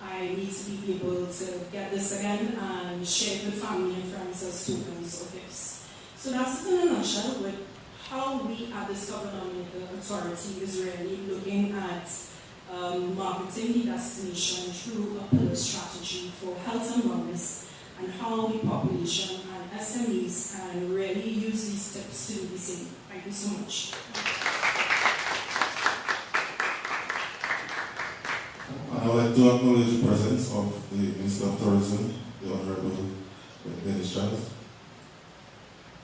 I need to be able to get this again and share it with family and friends as tokens or gifts. So that's it in a nutshell with how we at the Discover Dominica Authority is really looking at marketing the destination through a pillar strategy for health and wellness, and how the population and SMEs can really use these tips to do the same. Thank you so much. I would like to acknowledge the presence of the Minister of Tourism, the Honorable Dennis Charles.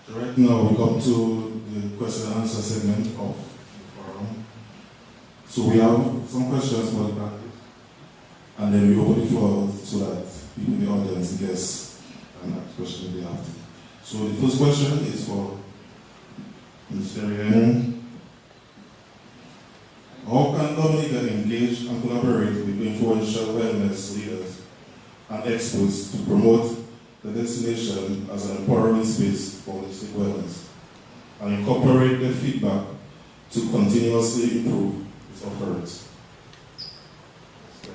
Right now we come to the question and answer segment of the forum. So we have some questions for the panel, and then we open the floor so that people in the audience and guests can ask questions they have to. So the first question is for Mr. Rihanna. How can Dominica engage and collaborate with influential wellness leaders and experts to promote the destination as an empowering space for holistic wellness, and incorporate their feedback to continuously improve its offerings? You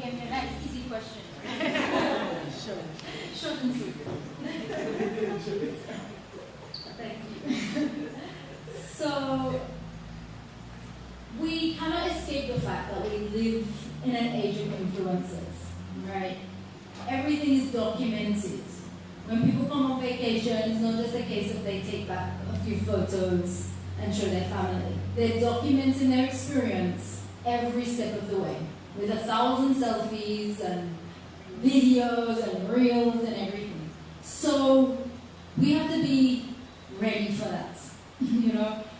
gave me a nice, easy question. Short and sweet. Thank you. So, we cannot escape the fact that we live in an age of influencers, right? Everything is documented. When people come on vacation, it's not just a case of they take back a few photos and show their family. They're documenting their experience every step of the way, with 1,000 selfies and videos and reels and everything. So we have to be ready for that.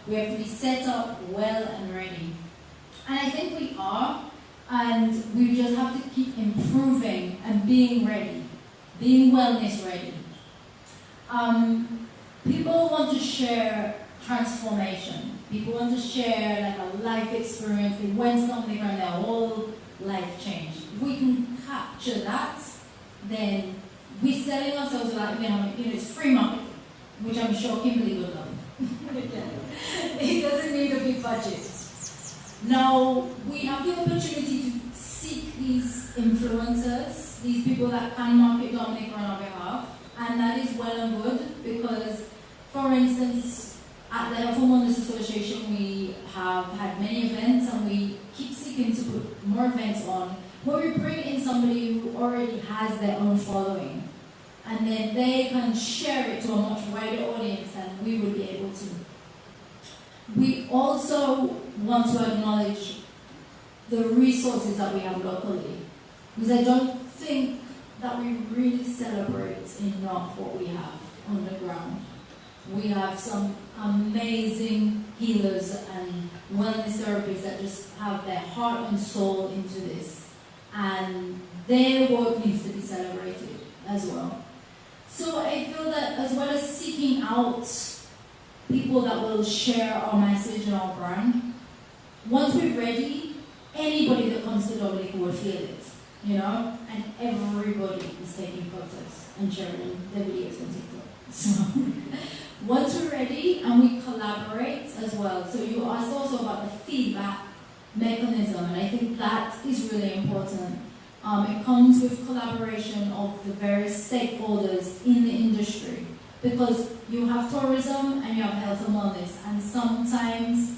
We have to be set up well and ready. And I think we are, and we just have to keep improving and being ready, being wellness ready. People want to share transformation. People want to share like a life experience. They went something and their whole life changed. If we can capture that, then we're selling ourselves like, it's free marketing, which I'm sure Kimberly would love. It doesn't need a big budget. Now, we have the opportunity to seek these influencers, these people that can market Dominica on our behalf, and that is well and good because, for instance, at the Health and Wellness Association, we have had many events and we keep seeking to put more events on where we bring in somebody who already has their own following, and then they can share it to a much wider audience than we would be able to. We also want to acknowledge the resources that we have locally, because I don't think that we really celebrate enough what we have on the ground. We have some amazing healers and wellness therapists that just have their heart and soul into this, and their work needs to be celebrated as well. So I feel that as well as seeking out people that will share our message and our brand, once we're ready, anybody that comes to Dominica will feel it, and everybody is taking photos and sharing their videos on TikTok. So once we're ready and we collaborate as well, so you asked also about the feedback mechanism, and I think that is really important. It comes with collaboration of the various stakeholders in the industry. because you have tourism and you have health and wellness, and sometimes,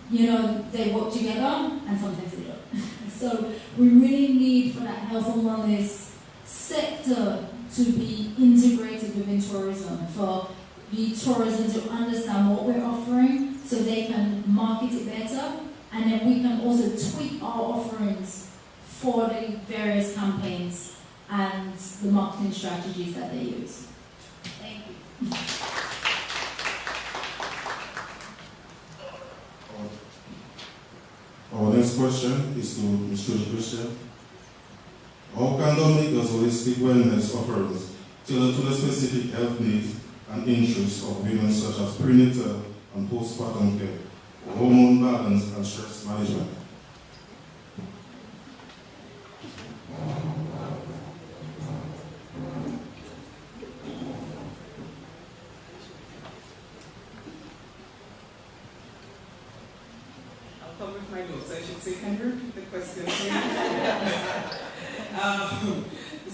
they work together and sometimes they don't. So we really need for that health and wellness sector to be integrated within tourism, for the tourism to understand what we're offering so they can market it better, and then we can also tweak our offerings for the various campaigns and the marketing strategies that they use. Thank you. Our next question is to Mr. Christian. How can Dominica's holistic wellness offerings tailor to the specific health needs and interests of women such as prenatal and postpartum care, hormone balance and stress management? I'll come with my notes. I should say, can you repeat the question, please?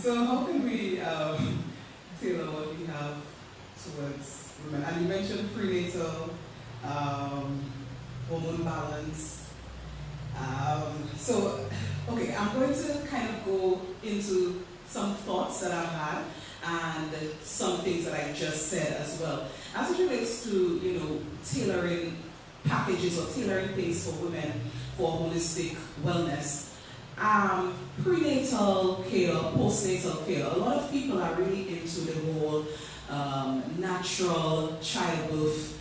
So how can we tailor what we have towards women? And you mentioned prenatal, hormone balance. Okay, I'm going to kind of go into some thoughts that I've had and some things that I just said as well. As it relates to, tailoring packages or tailoring things for women for holistic wellness, prenatal care, postnatal care, a lot of people are really into the whole natural childbirth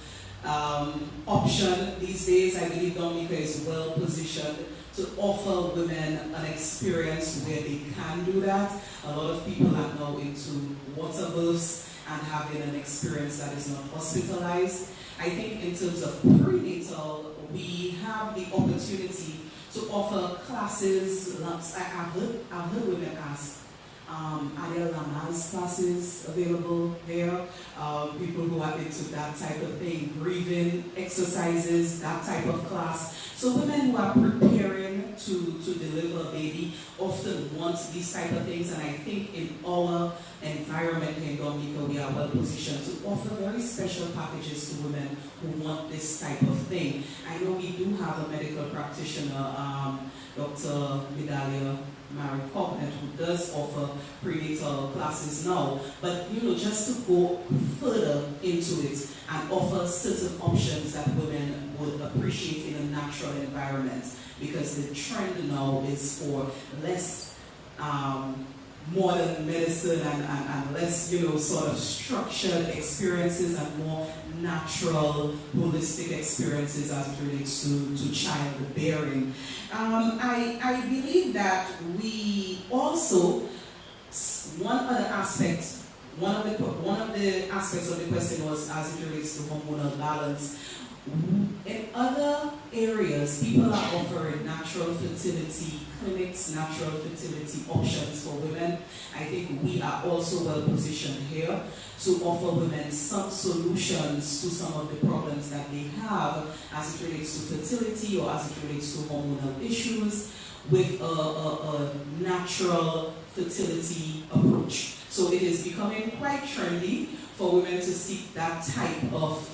option these days. I believe Dominica is well positioned to offer women an experience where they can do that. A lot of people are now into water births and having an experience that is not hospitalized. I think in terms of prenatal, we have the opportunity to offer classes. I've heard women ask, are there Lamaze classes available there? People who are into that type of thing, breathing exercises, that type of class. So women who are preparing to deliver a baby often want these type of things, and I think in our environment in Dominica, we are well positioned to offer very special packages to women who want this type of thing. I know we do have a medical practitioner, Dr. Vidalia Mary Covenant, who does offer prenatal classes now, but just to go further into it and offer certain options that women would appreciate in a natural environment, because the trend now is for less modern medicine and less, sort of structured experiences and more natural, holistic experiences as it relates to childbearing. I believe that we also, one of the aspects of the question was as it relates to hormonal balance. In other areas, people are offering natural fertility clinics, natural fertility options for women. I think we are also well positioned here to offer women some solutions to some of the problems that they have as it relates to fertility or as it relates to hormonal issues with a natural fertility approach. So it is becoming quite trendy for women to seek that type of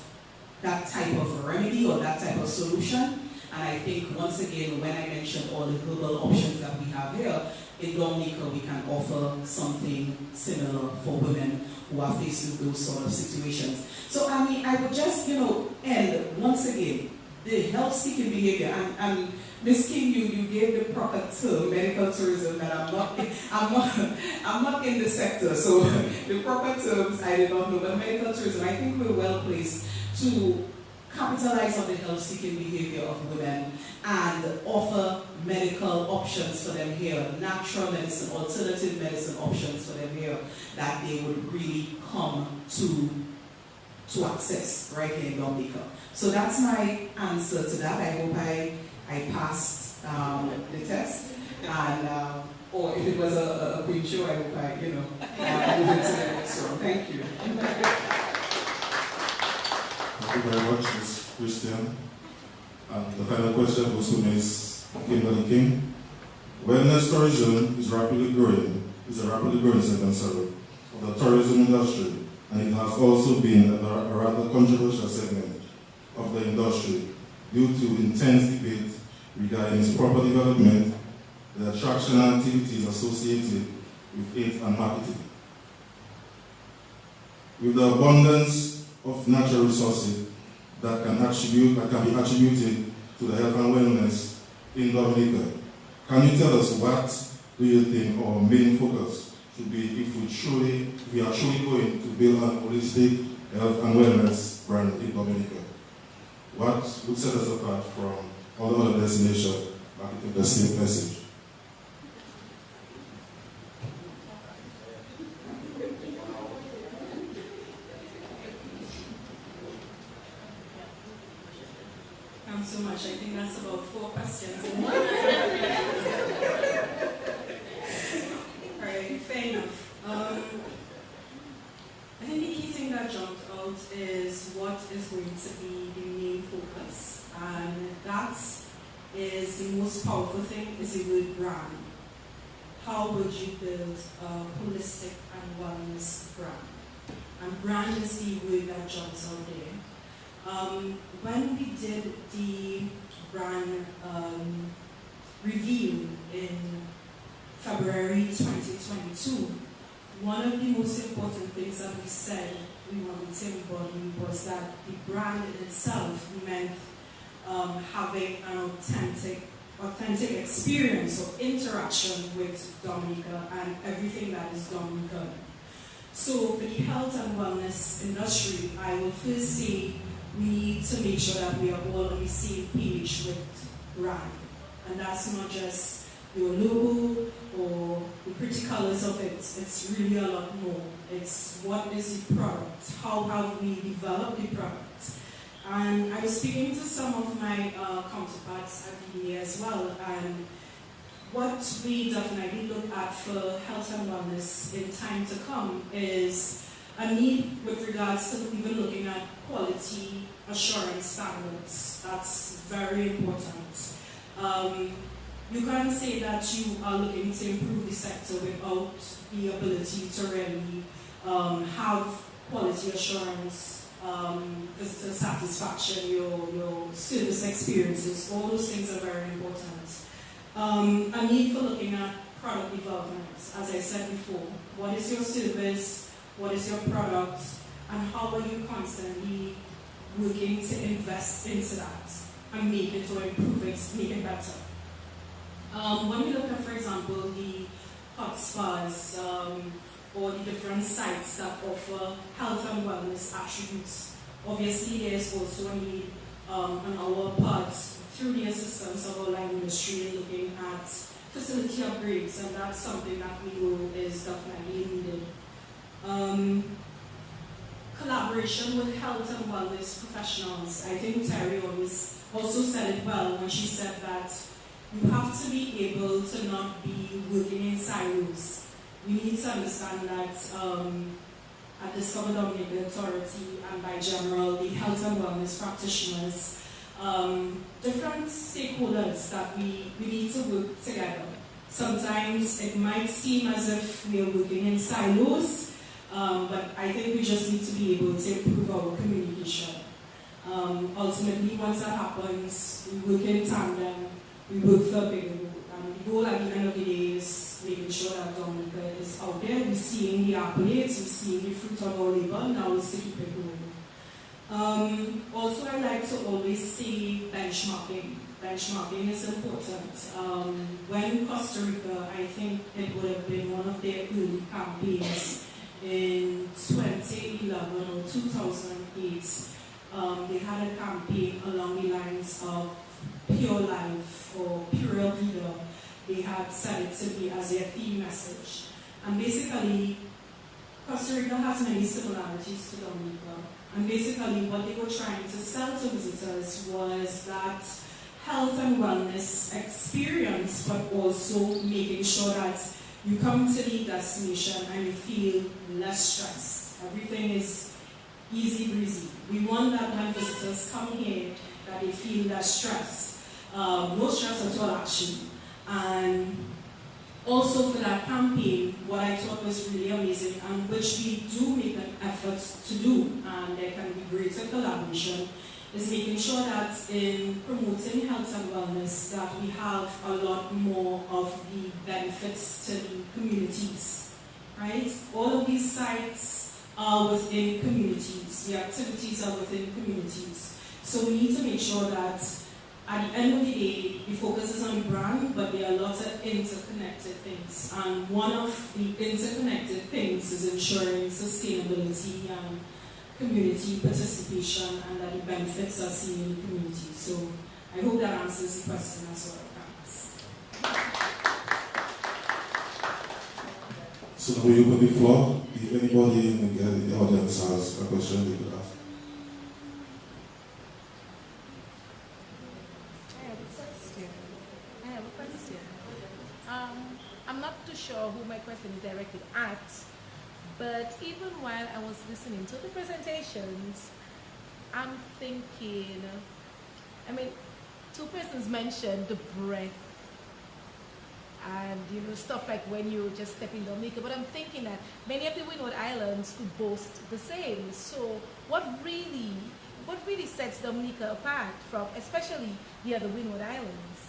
remedy or that type of solution. And I think once again, when I mentioned all the herbal options that we have here, in Dominica we can offer something similar for women who are faced with those sort of situations. So I would just end once again the health-seeking behavior. And Ms. King, you gave the proper term, medical tourism, that I'm not in the sector, so the proper terms I did not know. But medical tourism, I think we're well placed to capitalize on the health-seeking behavior of women and offer medical options for them here, natural medicine, alternative medicine options for them here that they would really come to access right here in Dominica. So that's my answer to that. I hope I passed the test, and or if it was a quick show, I hope I move into the next one. Thank you. Thank you very much, Ms. Christian. And the final question goes to Ms. Kimberly King. Wellness tourism is a rapidly growing segment of the tourism industry and it has also been a rather controversial segment of the industry due to intense debate regarding its proper development, the attraction and activities associated with it and marketing. With the abundance of natural resources that can be attributed to the health and wellness in Dominica, can you tell us what do you think our main focus should be if we are truly going to build an holistic health and wellness brand in Dominica? What would set us apart from all the other destinations marketing the same message? Thanks so much. I think that's about 4 questions. Alright, fair enough. I think the key thing that jumped out is what is going to be the main focus, and that is the most powerful thing, is the word brand. How would you build a holistic and wellness brand? And brand is the word that jumps out there. When we did the brand review in February 2022, one of the most important things that we said we wanted to embody was that the brand in itself meant having an authentic experience or interaction with Dominica and everything that is Dominican. So for the health and wellness industry, I will first say we need to make sure that we are all on the same page with brand. And that's not just your logo or the pretty colors of it. It's really a lot more. It's what is the product? How have we developed the product? And I was speaking to some of my counterparts at DDA as well, and what we definitely look at for health and wellness in time to come is a need with regards to even looking at quality assurance standards. That's very important. You can't say that you are looking to improve the sector without the ability to really have quality assurance, visitor satisfaction, your service experiences. All those things are very important. A need for looking at product development. As I said before, what is your service? What is your product, and how are you constantly working to invest into that and make it or improve it, make it better? When we look at, for example, the hot spas or the different sites that offer health and wellness attributes, obviously there's also a need on our part through the assistance of our line industry looking at facility upgrades, and that's something that we know is definitely needed. Collaboration with health and wellness professionals. I think Terry always also said it well when she said that you have to be able to not be working in silos. We need to understand that at Discover Dominica Authority and by general, the health and wellness practitioners, different stakeholders that we need to work together. Sometimes it might seem as if we are working in silos, but I think we just need to be able to improve our communication. Ultimately, once that happens, we work in tandem, we work for a bigger goal. And the goal at the end of the day is making sure that Dominica is out there, we're seeing the accolades, we're seeing the fruit of our labor, now it's to keep it going. Also, I like to always say benchmarking. Benchmarking is important. When Costa Rica, I think it would have been one of their early campaigns, in 2011 or 2008, they had a campaign along the lines of Pure Life or Pure Vida. They had set it to be as their theme message. And basically, Costa Rica has many similarities to Dominica. And basically, what they were trying to sell to visitors was that health and wellness experience, but also making sure that you come to the destination and you feel less stressed. Everything is easy breezy. We want that when visitors come here, that they feel less stressed. No stress at all, actually. And also for that campaign, what I thought was really amazing, and which we do make an effort to do, and there can be greater collaboration, is making sure that in promoting health and wellness, that we have a lot more of the benefits to the communities, right? All of these sites are within communities, the activities are within communities. So we need to make sure that at the end of the day, the focus is on the brand, but there are lots of interconnected things. And one of the interconnected things is ensuring sustainability and community participation, and that the benefits are seen in the community. So I hope that answers the question as well. Thanks. So now we open the floor. If anybody in the audience has a question, they could ask. I have a question. I'm not too sure who my question is directed at, but even while I was listening to the presentations, I'm thinking, I mean, two persons mentioned the breath and stuff like when you just step in Dominica, but I'm thinking that many of the Windward Islands could boast the same. So what really sets Dominica apart from especially the other Windward Islands?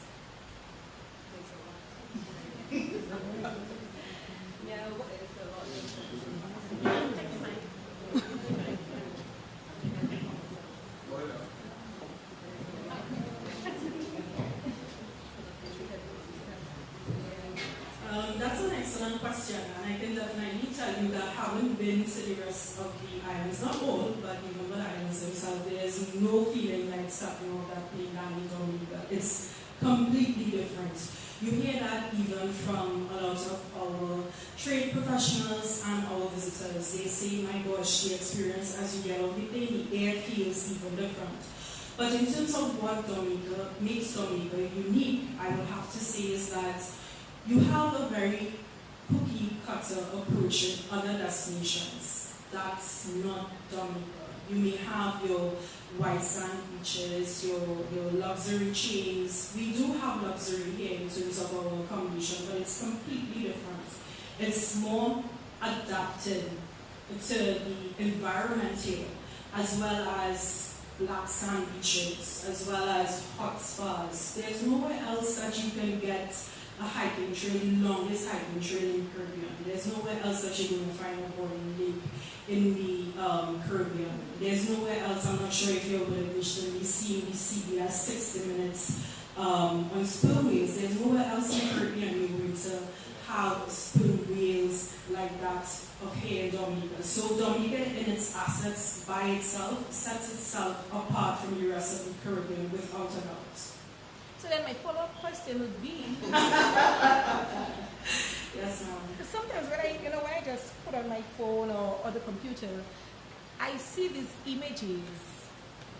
That's an excellent question, and I can definitely tell you that having been to the rest of the islands, not all, but even the islands themselves, there's no feeling like stepping off that plane down in Dominica. It's completely different. You hear that even from a lot of our trade professionals and our visitors. They say, my gosh, the experience as you get off the plane, the air feels even different. But in terms of what Dominica makes Dominica unique, I would have to say is that you have a very cookie-cutter approach in other destinations. That's not Dominica. You may have your white sand beaches, your luxury chains. We do have luxury here in terms of our accommodation, but it's completely different. It's more adapted to the environment here, as well as black sand beaches, as well as hot spas. There's nowhere else that you can get a hiking trail, the longest hiking trail in the Caribbean. There's nowhere else that you're going to find a boarding lake in the Caribbean. There's nowhere else, I'm not sure if you're going to wish to be seeing the CBS 60 minutes on sperm whales. There's nowhere else in the Caribbean you're going to have sperm whales like that of here in Dominica. So Dominica in its assets by itself sets itself apart from the rest of the Caribbean without a doubt. So then my follow-up question would be, yes, ma'am. because sometimes when I just put on my phone or the computer, I see these images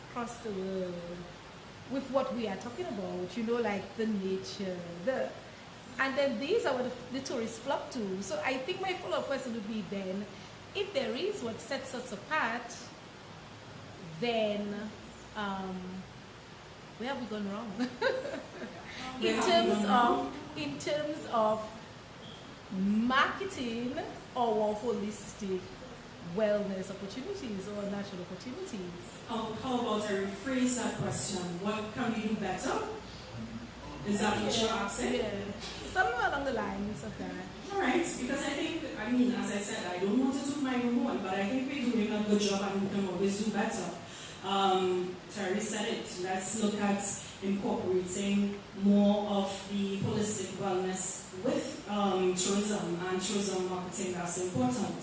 across the world with what we are talking about, like the nature, and then these are what the tourists flock to. So I think my follow-up question would be then, if there is what sets us apart, then where have we gone wrong? in terms of marketing our holistic wellness opportunities or natural opportunities. How about I rephrase that question? What can we do better? Is that what you're asking? Yeah. Somewhere along the lines of that. All right, because as I said, I don't want to do my own one, but I think we're doing a good job and we can always do better. Terry said it. Let's look at incorporating more of the holistic wellness with tourism and tourism marketing. That's important.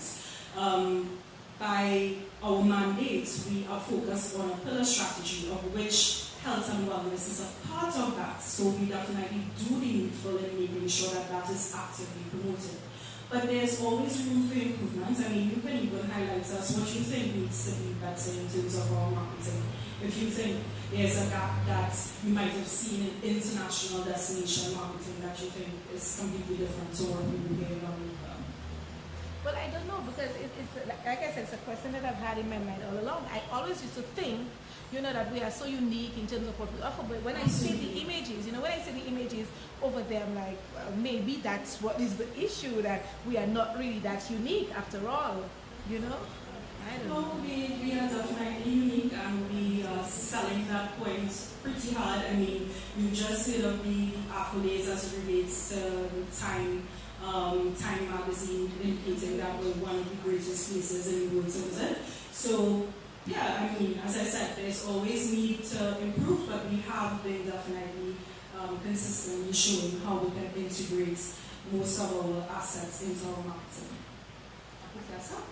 By our mandate, we are focused on a pillar strategy of which health and wellness is a part of that. So we definitely do the needful in making sure that that is actively promoted. But there's always room for improvement. You can even highlight us what you think needs to be better in terms of our marketing. If you think there's a gap that you might have seen in international destination marketing that you think is completely different to what we do here in Dominica. Well, I don't know because it's like I said, it's a question that I've had in my mind all along. I always used to think, that we are so unique in terms of what we offer. But when I see the images, when I see the images over there, I'm like, well, maybe that's what is the issue, that we are not really that unique after all. I don't know. No, we are definitely unique and we are selling that point pretty hard. I mean, you just heard of the accolades as it relates to Time magazine indicating that we're one of the greatest places in the world to visit. So, yeah, I mean, as I said, there's always need to improve, but we have been definitely consistently showing how we can integrate most of our assets into our marketing. I think that's all.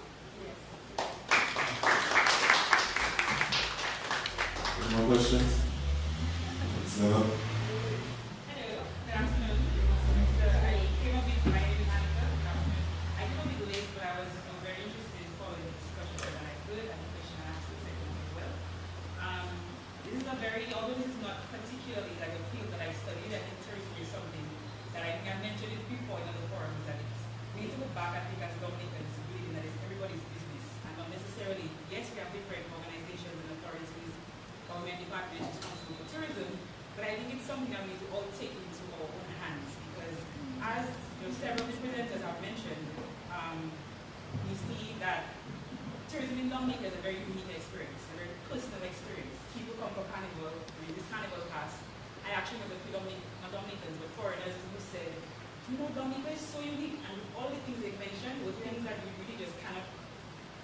Any more questions? Hello. Hello, good afternoon. I came a bit, my name is Dominica. Good afternoon. I came a bit late, but I was very interested in following the discussion that I could, and the question I asked the second as well. This is a very, although this is not particularly like a field that I studied, I think tourism is something that I think I mentioned it before in other forums, that we need to look back, I think, as Dominicans, believing that it's everybody's business, and not necessarily, yes, we have different organizations and authorities, government departments responsible for tourism, but I think it's something that we need to all take into our own hands, because as several of the presenters have mentioned, we see that tourism in Dominica is a very unique experience, a very personal experience. People come for Carnival, this Carnival pass. I actually know a few not Dominicans, but foreigners who said, Dominica is so unique, and all the things they mentioned were things that we really just cannot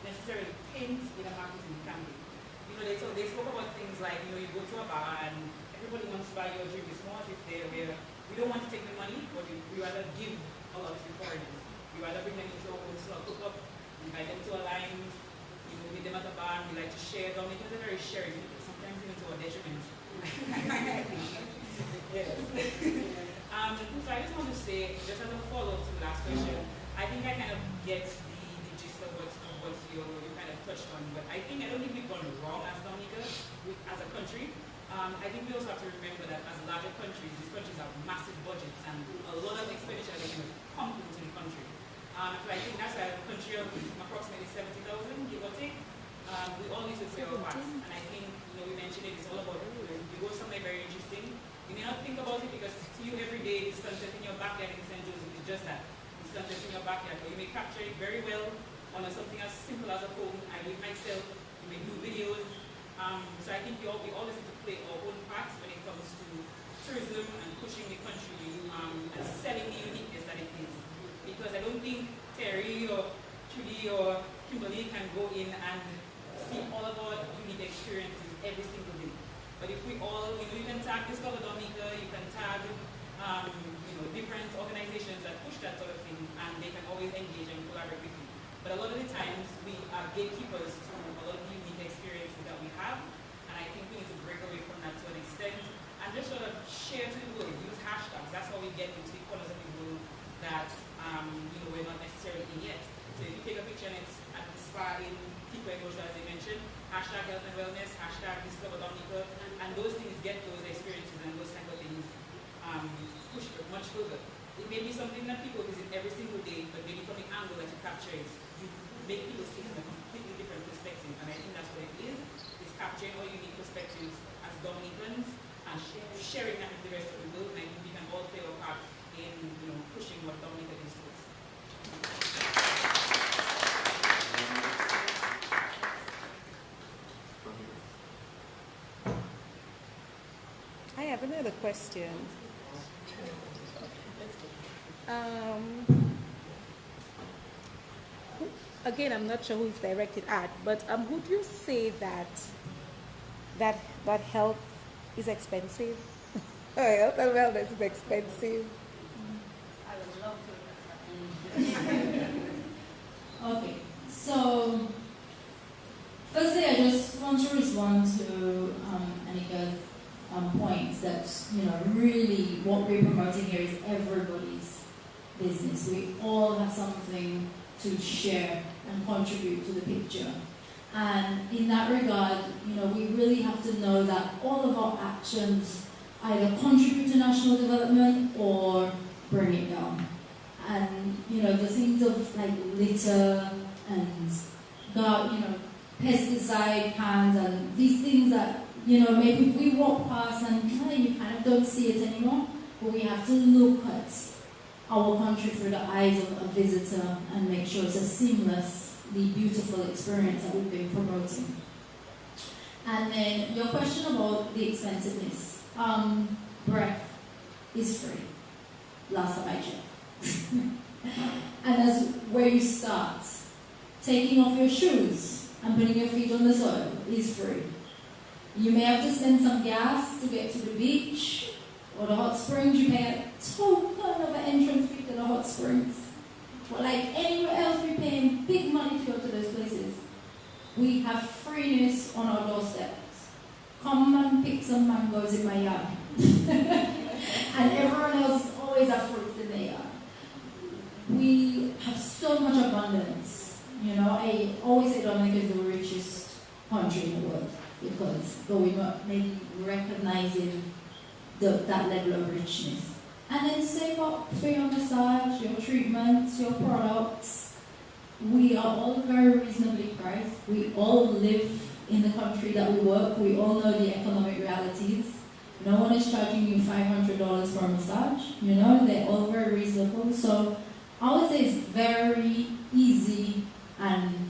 necessarily paint in a marketing campaign. They spoke about things like, you go to a bar and everybody wants to buy your drink. It's more as if we don't want to take the money, but we rather give a lot to the foreigners. We rather bring them into our own small cook-up, invite them to a line, meet them at a bar, and we like to share. Dominicans are very sharing people, sometimes even to our detriment. Yes. So I just want to say, just as a follow-up to the last question, I think I kind of get the gist of what you kind of touched on, but I don't think we've gone wrong as Dominica, as a country. I think we also have to remember that as larger countries, these countries have massive budgets and a lot of expenditure that can come into the country. So I think that's a country of approximately 70,000, give or take. We all need to play our parts, and I think we mentioned it's all about you go somewhere very interesting. You may not think about it because to you every day the sunset in your backyard in St. Joseph is just that, the sunset in your backyard. But you may capture it very well on something as simple as a phone. I do it myself. You may do videos. So I think we always need to play our own parts when it comes to tourism and pushing the country and selling the uniqueness that it is. Because I don't think Terry or Trudy or Kimberly can go in and see all of our unique experiences every single day. But if we all, you can tag Discover Dominica, you can tag different organizations that push that sort of thing, and they can always engage and collaborate with you. But a lot of the times, we are gatekeepers to a lot of the unique experiences that we have, and I think we need to break away from that to an extent, and just sort of share to the world, use hashtags. That's how we get into the corners of the world that we're not necessarily in yet. So if you take a picture and it's at the spa in Tico Emotion, as they mentioned, hashtag health and wellness, hashtag Discover Dominica, and those things get those experiences and those type of things pushed much further. It may be something that people visit every single day, but maybe from the angle that you capture it, you make people see from a completely different perspective. And I think that's what it is. It's capturing our unique perspectives as Dominicans and sharing that with the rest of the world. And I think we can all play our part in pushing what Dominica is to us. I have another question. Again, I'm not sure who it's directed at, but would you say that health is expensive? Health and wellness is expensive. I would love to. Okay, so firstly, I just want to respond to Anika's points that really what we're promoting here is everybody's business. We all have something to share and contribute to the picture. And in that regard, we really have to know that all of our actions either contribute to national development or bring it down. and the things of like litter and pesticide cans and these things that maybe we walk past and you kind of don't see it anymore, but we have to look at our country through the eyes of a visitor and make sure it's a seamlessly beautiful experience that we've been promoting. And then your question about the expensiveness. Breath is free, last time I checked. And that's where you start. Taking off your shoes and putting your feet on the soil is free. You may have to spend some gas to get to the beach or the hot springs. You pay a token of an entrance fee to the hot springs. But like anywhere else, we're paying big money to go to those places. We have freeness on our doorsteps. Come and pick some mangoes in my yard. And everyone else always has fruits in their yard. We have so much abundance. I always say Dominica is the richest country in the world because going up, maybe recognizing that level of richness. And then save up for your massage, your treatments, your products. We are all very reasonably priced. We all live in the country that we work. We all know the economic realities. No one is charging you $500 for a massage. They're all very reasonable. So I would say it's very easy and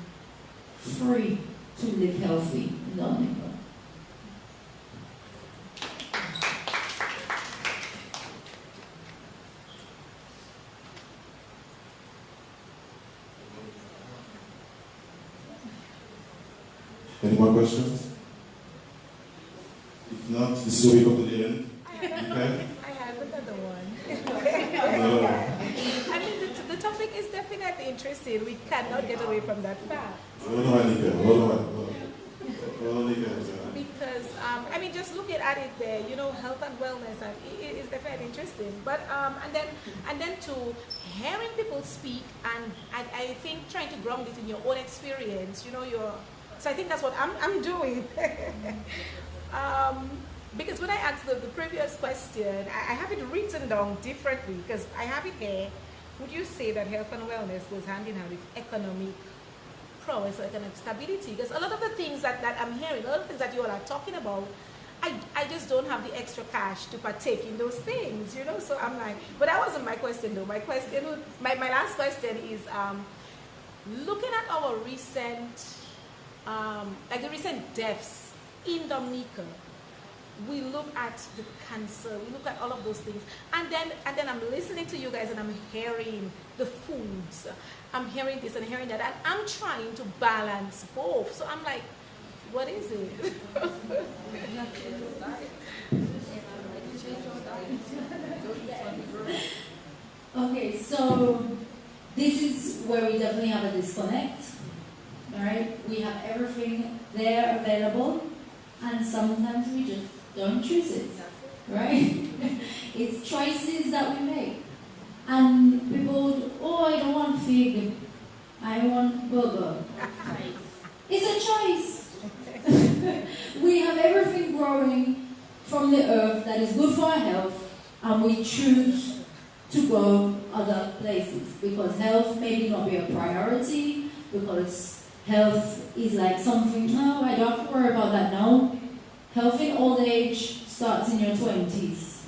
free to live healthy in Dominica. Any more questions? If not, this is where we come to the end. Okay? I have another one. No. I mean, the topic is definitely interesting. We cannot get away from that fact. Hold on, Anika. Hold on. Because, just looking at it there, health and wellness, it is definitely interesting. But, and then to hearing people speak, and I think trying to ground it in your own experience, so I think that's what I'm doing. Because when I asked the previous question, I have it written down differently because I have it here. Would you say that health and wellness goes hand in hand with economic prowess or economic stability? Because a lot of the things that I'm hearing, a lot of things that you all are talking about, I just don't have the extra cash to partake in those things, So I'm like, but that wasn't my question though. My last question is, looking at our recent, the recent deaths in Dominica, we look at the cancer, we look at all of those things, and then I'm listening to you guys and I'm hearing the foods, I'm hearing this and hearing that, and I'm trying to balance both. So I'm like, what is it? Okay, so this is where we definitely have a disconnect. All right, we have everything there available, and sometimes we just don't choose it, right? It's choices that we make. And people would, I don't want fig, I want burger. It's a choice. We have everything growing from the earth that is good for our health, and we choose to go other places because health may not be a priority, because health is like something, no, I don't have to worry about that now. Health in old age starts in your 20s.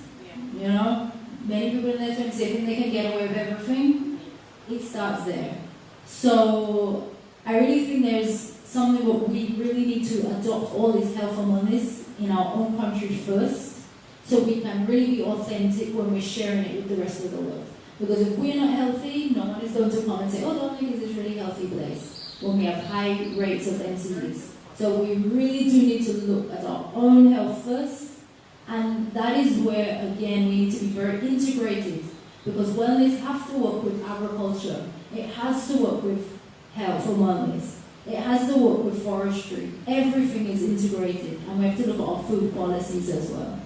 Many people in their 20s, they think they can get away with everything. It starts there. So I really think there's something that we really need to adopt all this health and wellness in our own country first, so we can really be authentic when we're sharing it with the rest of the world. Because if we're not healthy, no one is going to come and say, Dominica is this really healthy place, when we have high rates of NCDs. So we really do need to look at our own health first, and that is where, again, we need to be very integrated, because wellness has to work with agriculture, it has to work with health and wellness, it has to work with forestry. Everything is integrated, and we have to look at our food policies as well.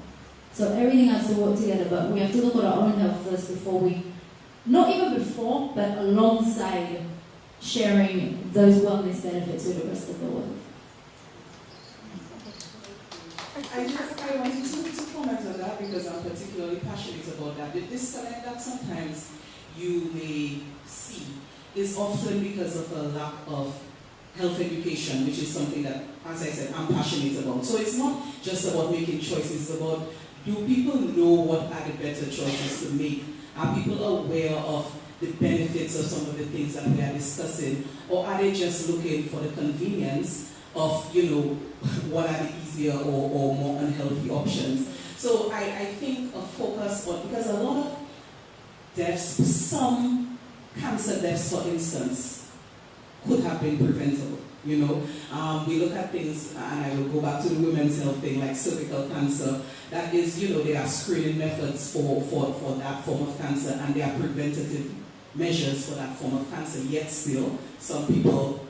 So everything has to work together, but we have to look at our own health first before we, not even before, but alongside sharing those wellness benefits with the rest of the world. I wanted to comment on that because I'm particularly passionate about that. The disconnect that sometimes you may is often because of a lack of health education, which is something that, as I said, I'm passionate about. So it's not just about making choices, it's about, do people know what are the better choices to make? Are people aware of the benefits of some of the things that we are discussing? Or are they just looking for the convenience of, what are the easier or more unhealthy options? So I think a focus on, because a lot of deaths, some cancer deaths, for instance, could have been preventable. We look at things, and I will go back to the women's health thing, like cervical cancer. That is, there are screening methods for that form of cancer, and there are preventative measures for that form of cancer. Yet still, some people,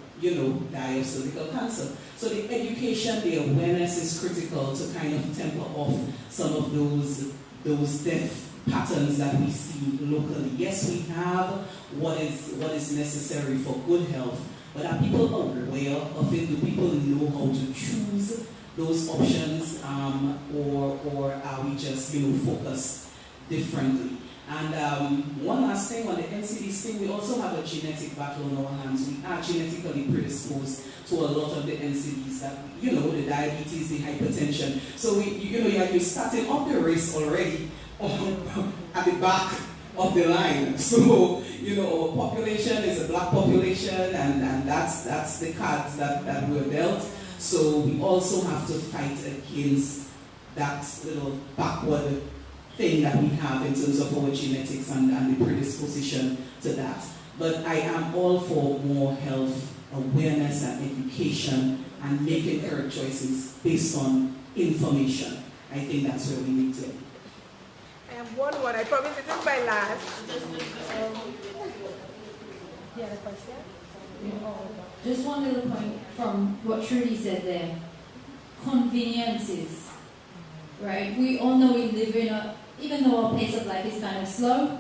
die of cervical cancer. So the education, the awareness is critical to kind of temper off some of those death patterns that we see locally. Yes, we have what is necessary for good health, but are people aware of it? Do people know how to choose those options, or are we just focused differently? And one last thing on the NCDs thing, we also have a genetic battle on our hands. We are genetically predisposed to a lot of the NCDs that, the diabetes, the hypertension. So you're starting off the race already at the back of the line. So, our population is a black population, and that's the cards that we're dealt. So we also have to fight against that little backward thing that we have in terms of our genetics and the predisposition to that. But I am all for more health awareness and education and making correct choices based on information. I think that's where we need to. I have one word. I promise this is my last. Yeah, the question? Just one little point from what Trudy said there. Conveniences, right? We all know we live in even though our pace of life is kind of slow,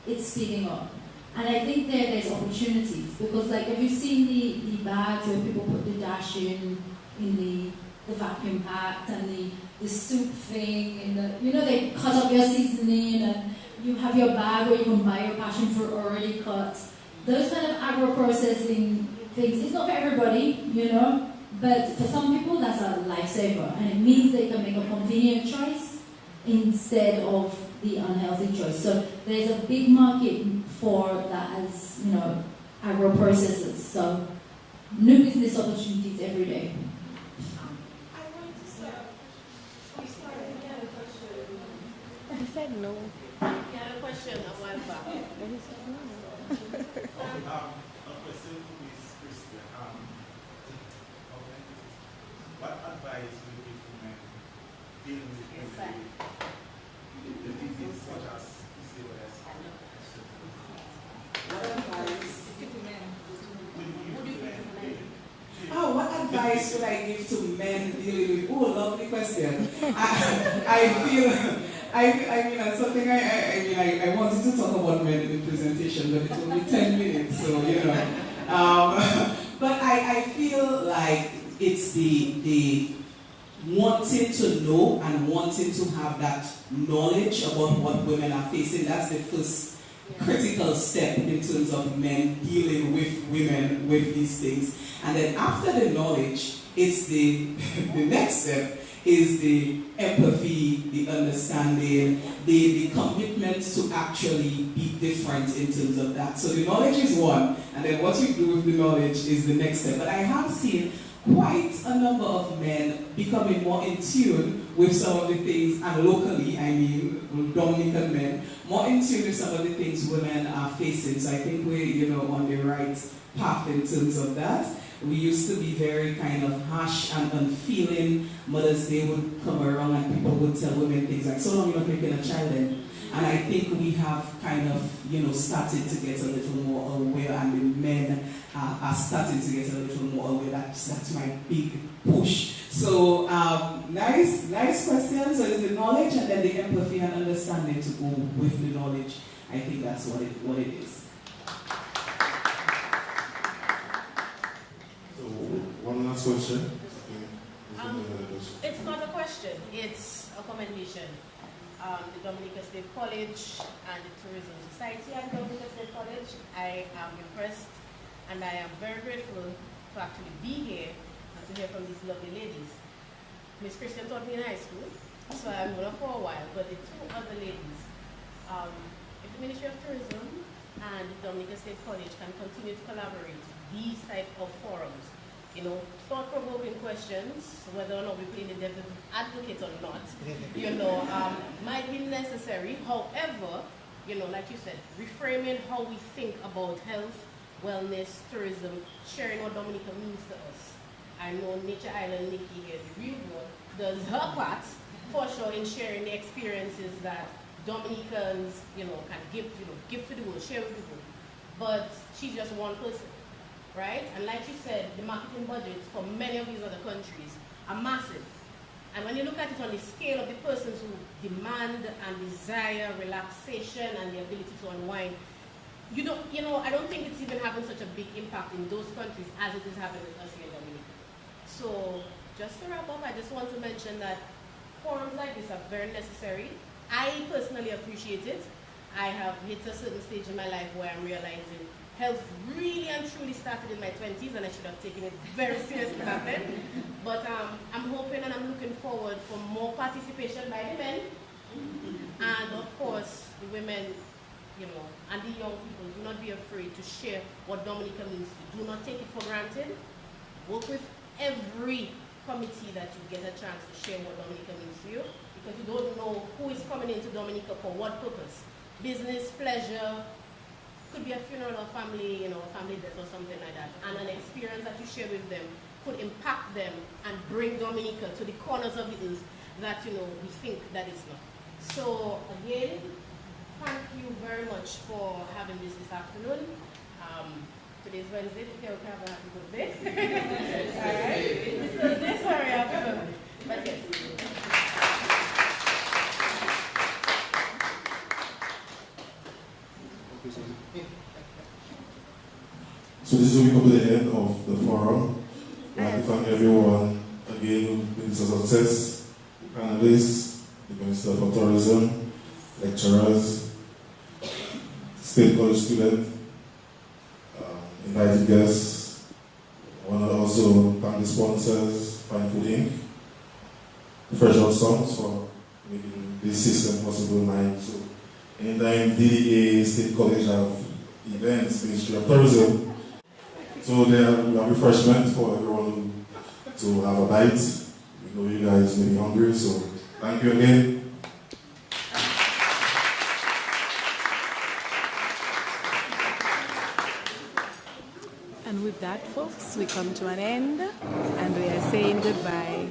it's speeding up. And I think there's opportunities, because have you seen the bags where people put the dash in the vacuum packed, and the soup thing, and they cut up your seasoning, and you have your bag where you can buy your passion fruit already cut. Those kind of agro-processing things, it's not for everybody, but for some people that's a lifesaver, and it means they can make a convenient choice instead of the unhealthy choice. So there's a big market for that as, agro-processors. So new business opportunities every day. I want to start. He said no. He had a question a while back. But he said no. A question to Ms. Christian. What advice would you give to men dealing with the disease such as PCOS? What advice? Oh, what advice would I give to men dealing with? Oh, lovely question. I feel, that's something I wanted to talk about men in the presentation, but it's only 10 minutes, so but I feel like it's the wanting to know and wanting to have that knowledge about what women are facing. That's the first critical step in terms of men dealing with women with these things. And then after the knowledge, it's the next step is the empathy, the understanding, the commitment to actually be different in terms of that. So the knowledge is one, and then what you do with the knowledge is the next step. But I have seen quite a number of men becoming more in tune with some of the things, and locally, Dominican men, more in tune with some of the things women are facing. So I think we're, on the right path in terms of that. We used to be very kind of harsh and unfeeling. Mother's Day would come around and people would tell women things like, so long you're not making a child then. And I think we have kind of, started to get a little more aware, and the men are starting to get a little more aware. That's my big push. So, nice question. So it's the knowledge and then the empathy and understanding to go with the knowledge. I think that's what it is. So, one last question. It's not a question, it's a commendation. the Dominica State College and the Tourism Society at Dominica State College. I am impressed and I am very grateful to actually be here and to hear from these lovely ladies. Miss Christian taught me in high school, so I've known her for a while, but the two other ladies, if the Ministry of Tourism and the Dominica State College can continue to collaborate these type of forums, you know, thought-provoking questions, whether or not we play the devil's advocate or not, you know, might be necessary. However, you know, like you said, reframing how we think about health, wellness, tourism, sharing what Dominica means to us. I know Nature Island Nikki here, the real one, does her part for sure in sharing the experiences that Dominicans, you know, can give to the world, share with the world. But she's just one person, right? And like you said, the marketing budgets for many of these other countries are massive. And when you look at it on the scale of the persons who demand and desire relaxation and the ability to unwind, I don't think it's even having such a big impact in those countries as it is having with us here in Dominica. So, just to wrap up, I just want to mention that forums like this are very necessary. I personally appreciate it. I have hit a certain stage in my life where I'm realizing health really and truly started in my 20s, and I should have taken it very seriously back then. But I'm hoping and I'm looking forward for more participation by the men, and of course the women, you know, and the young people. Do not be afraid to share what Dominica means to you. Do not take it for granted. Work with every committee that you get a chance to share what Dominica means to you, because you don't know who is coming into Dominica for what purpose. Business, pleasure, could be a funeral or family, you know, family death or something like that. And an experience that you share with them could impact them and bring Dominica to the corners of the earth that, you know, we think that it's not. So again, thank you very much for having this afternoon. Today's Wednesday, today we have a happy birthday. Alright? It's Thursday, sorry, happy birthday. But yes. So this is where we come to the end of the forum. I'd like to thank everyone again with this success, panelists, the Minister for Tourism, lecturers, State College students, invited guests. I want to also thank the sponsors, Fine Food Inc., Fresh Out Songs for making this system possible now. So anytime DDA, State College have events, Ministry of Tourism, so there are refreshments for everyone to have a bite. We know you guys may be hungry, so thank you again. And with that, folks, we come to an end and we are saying goodbye.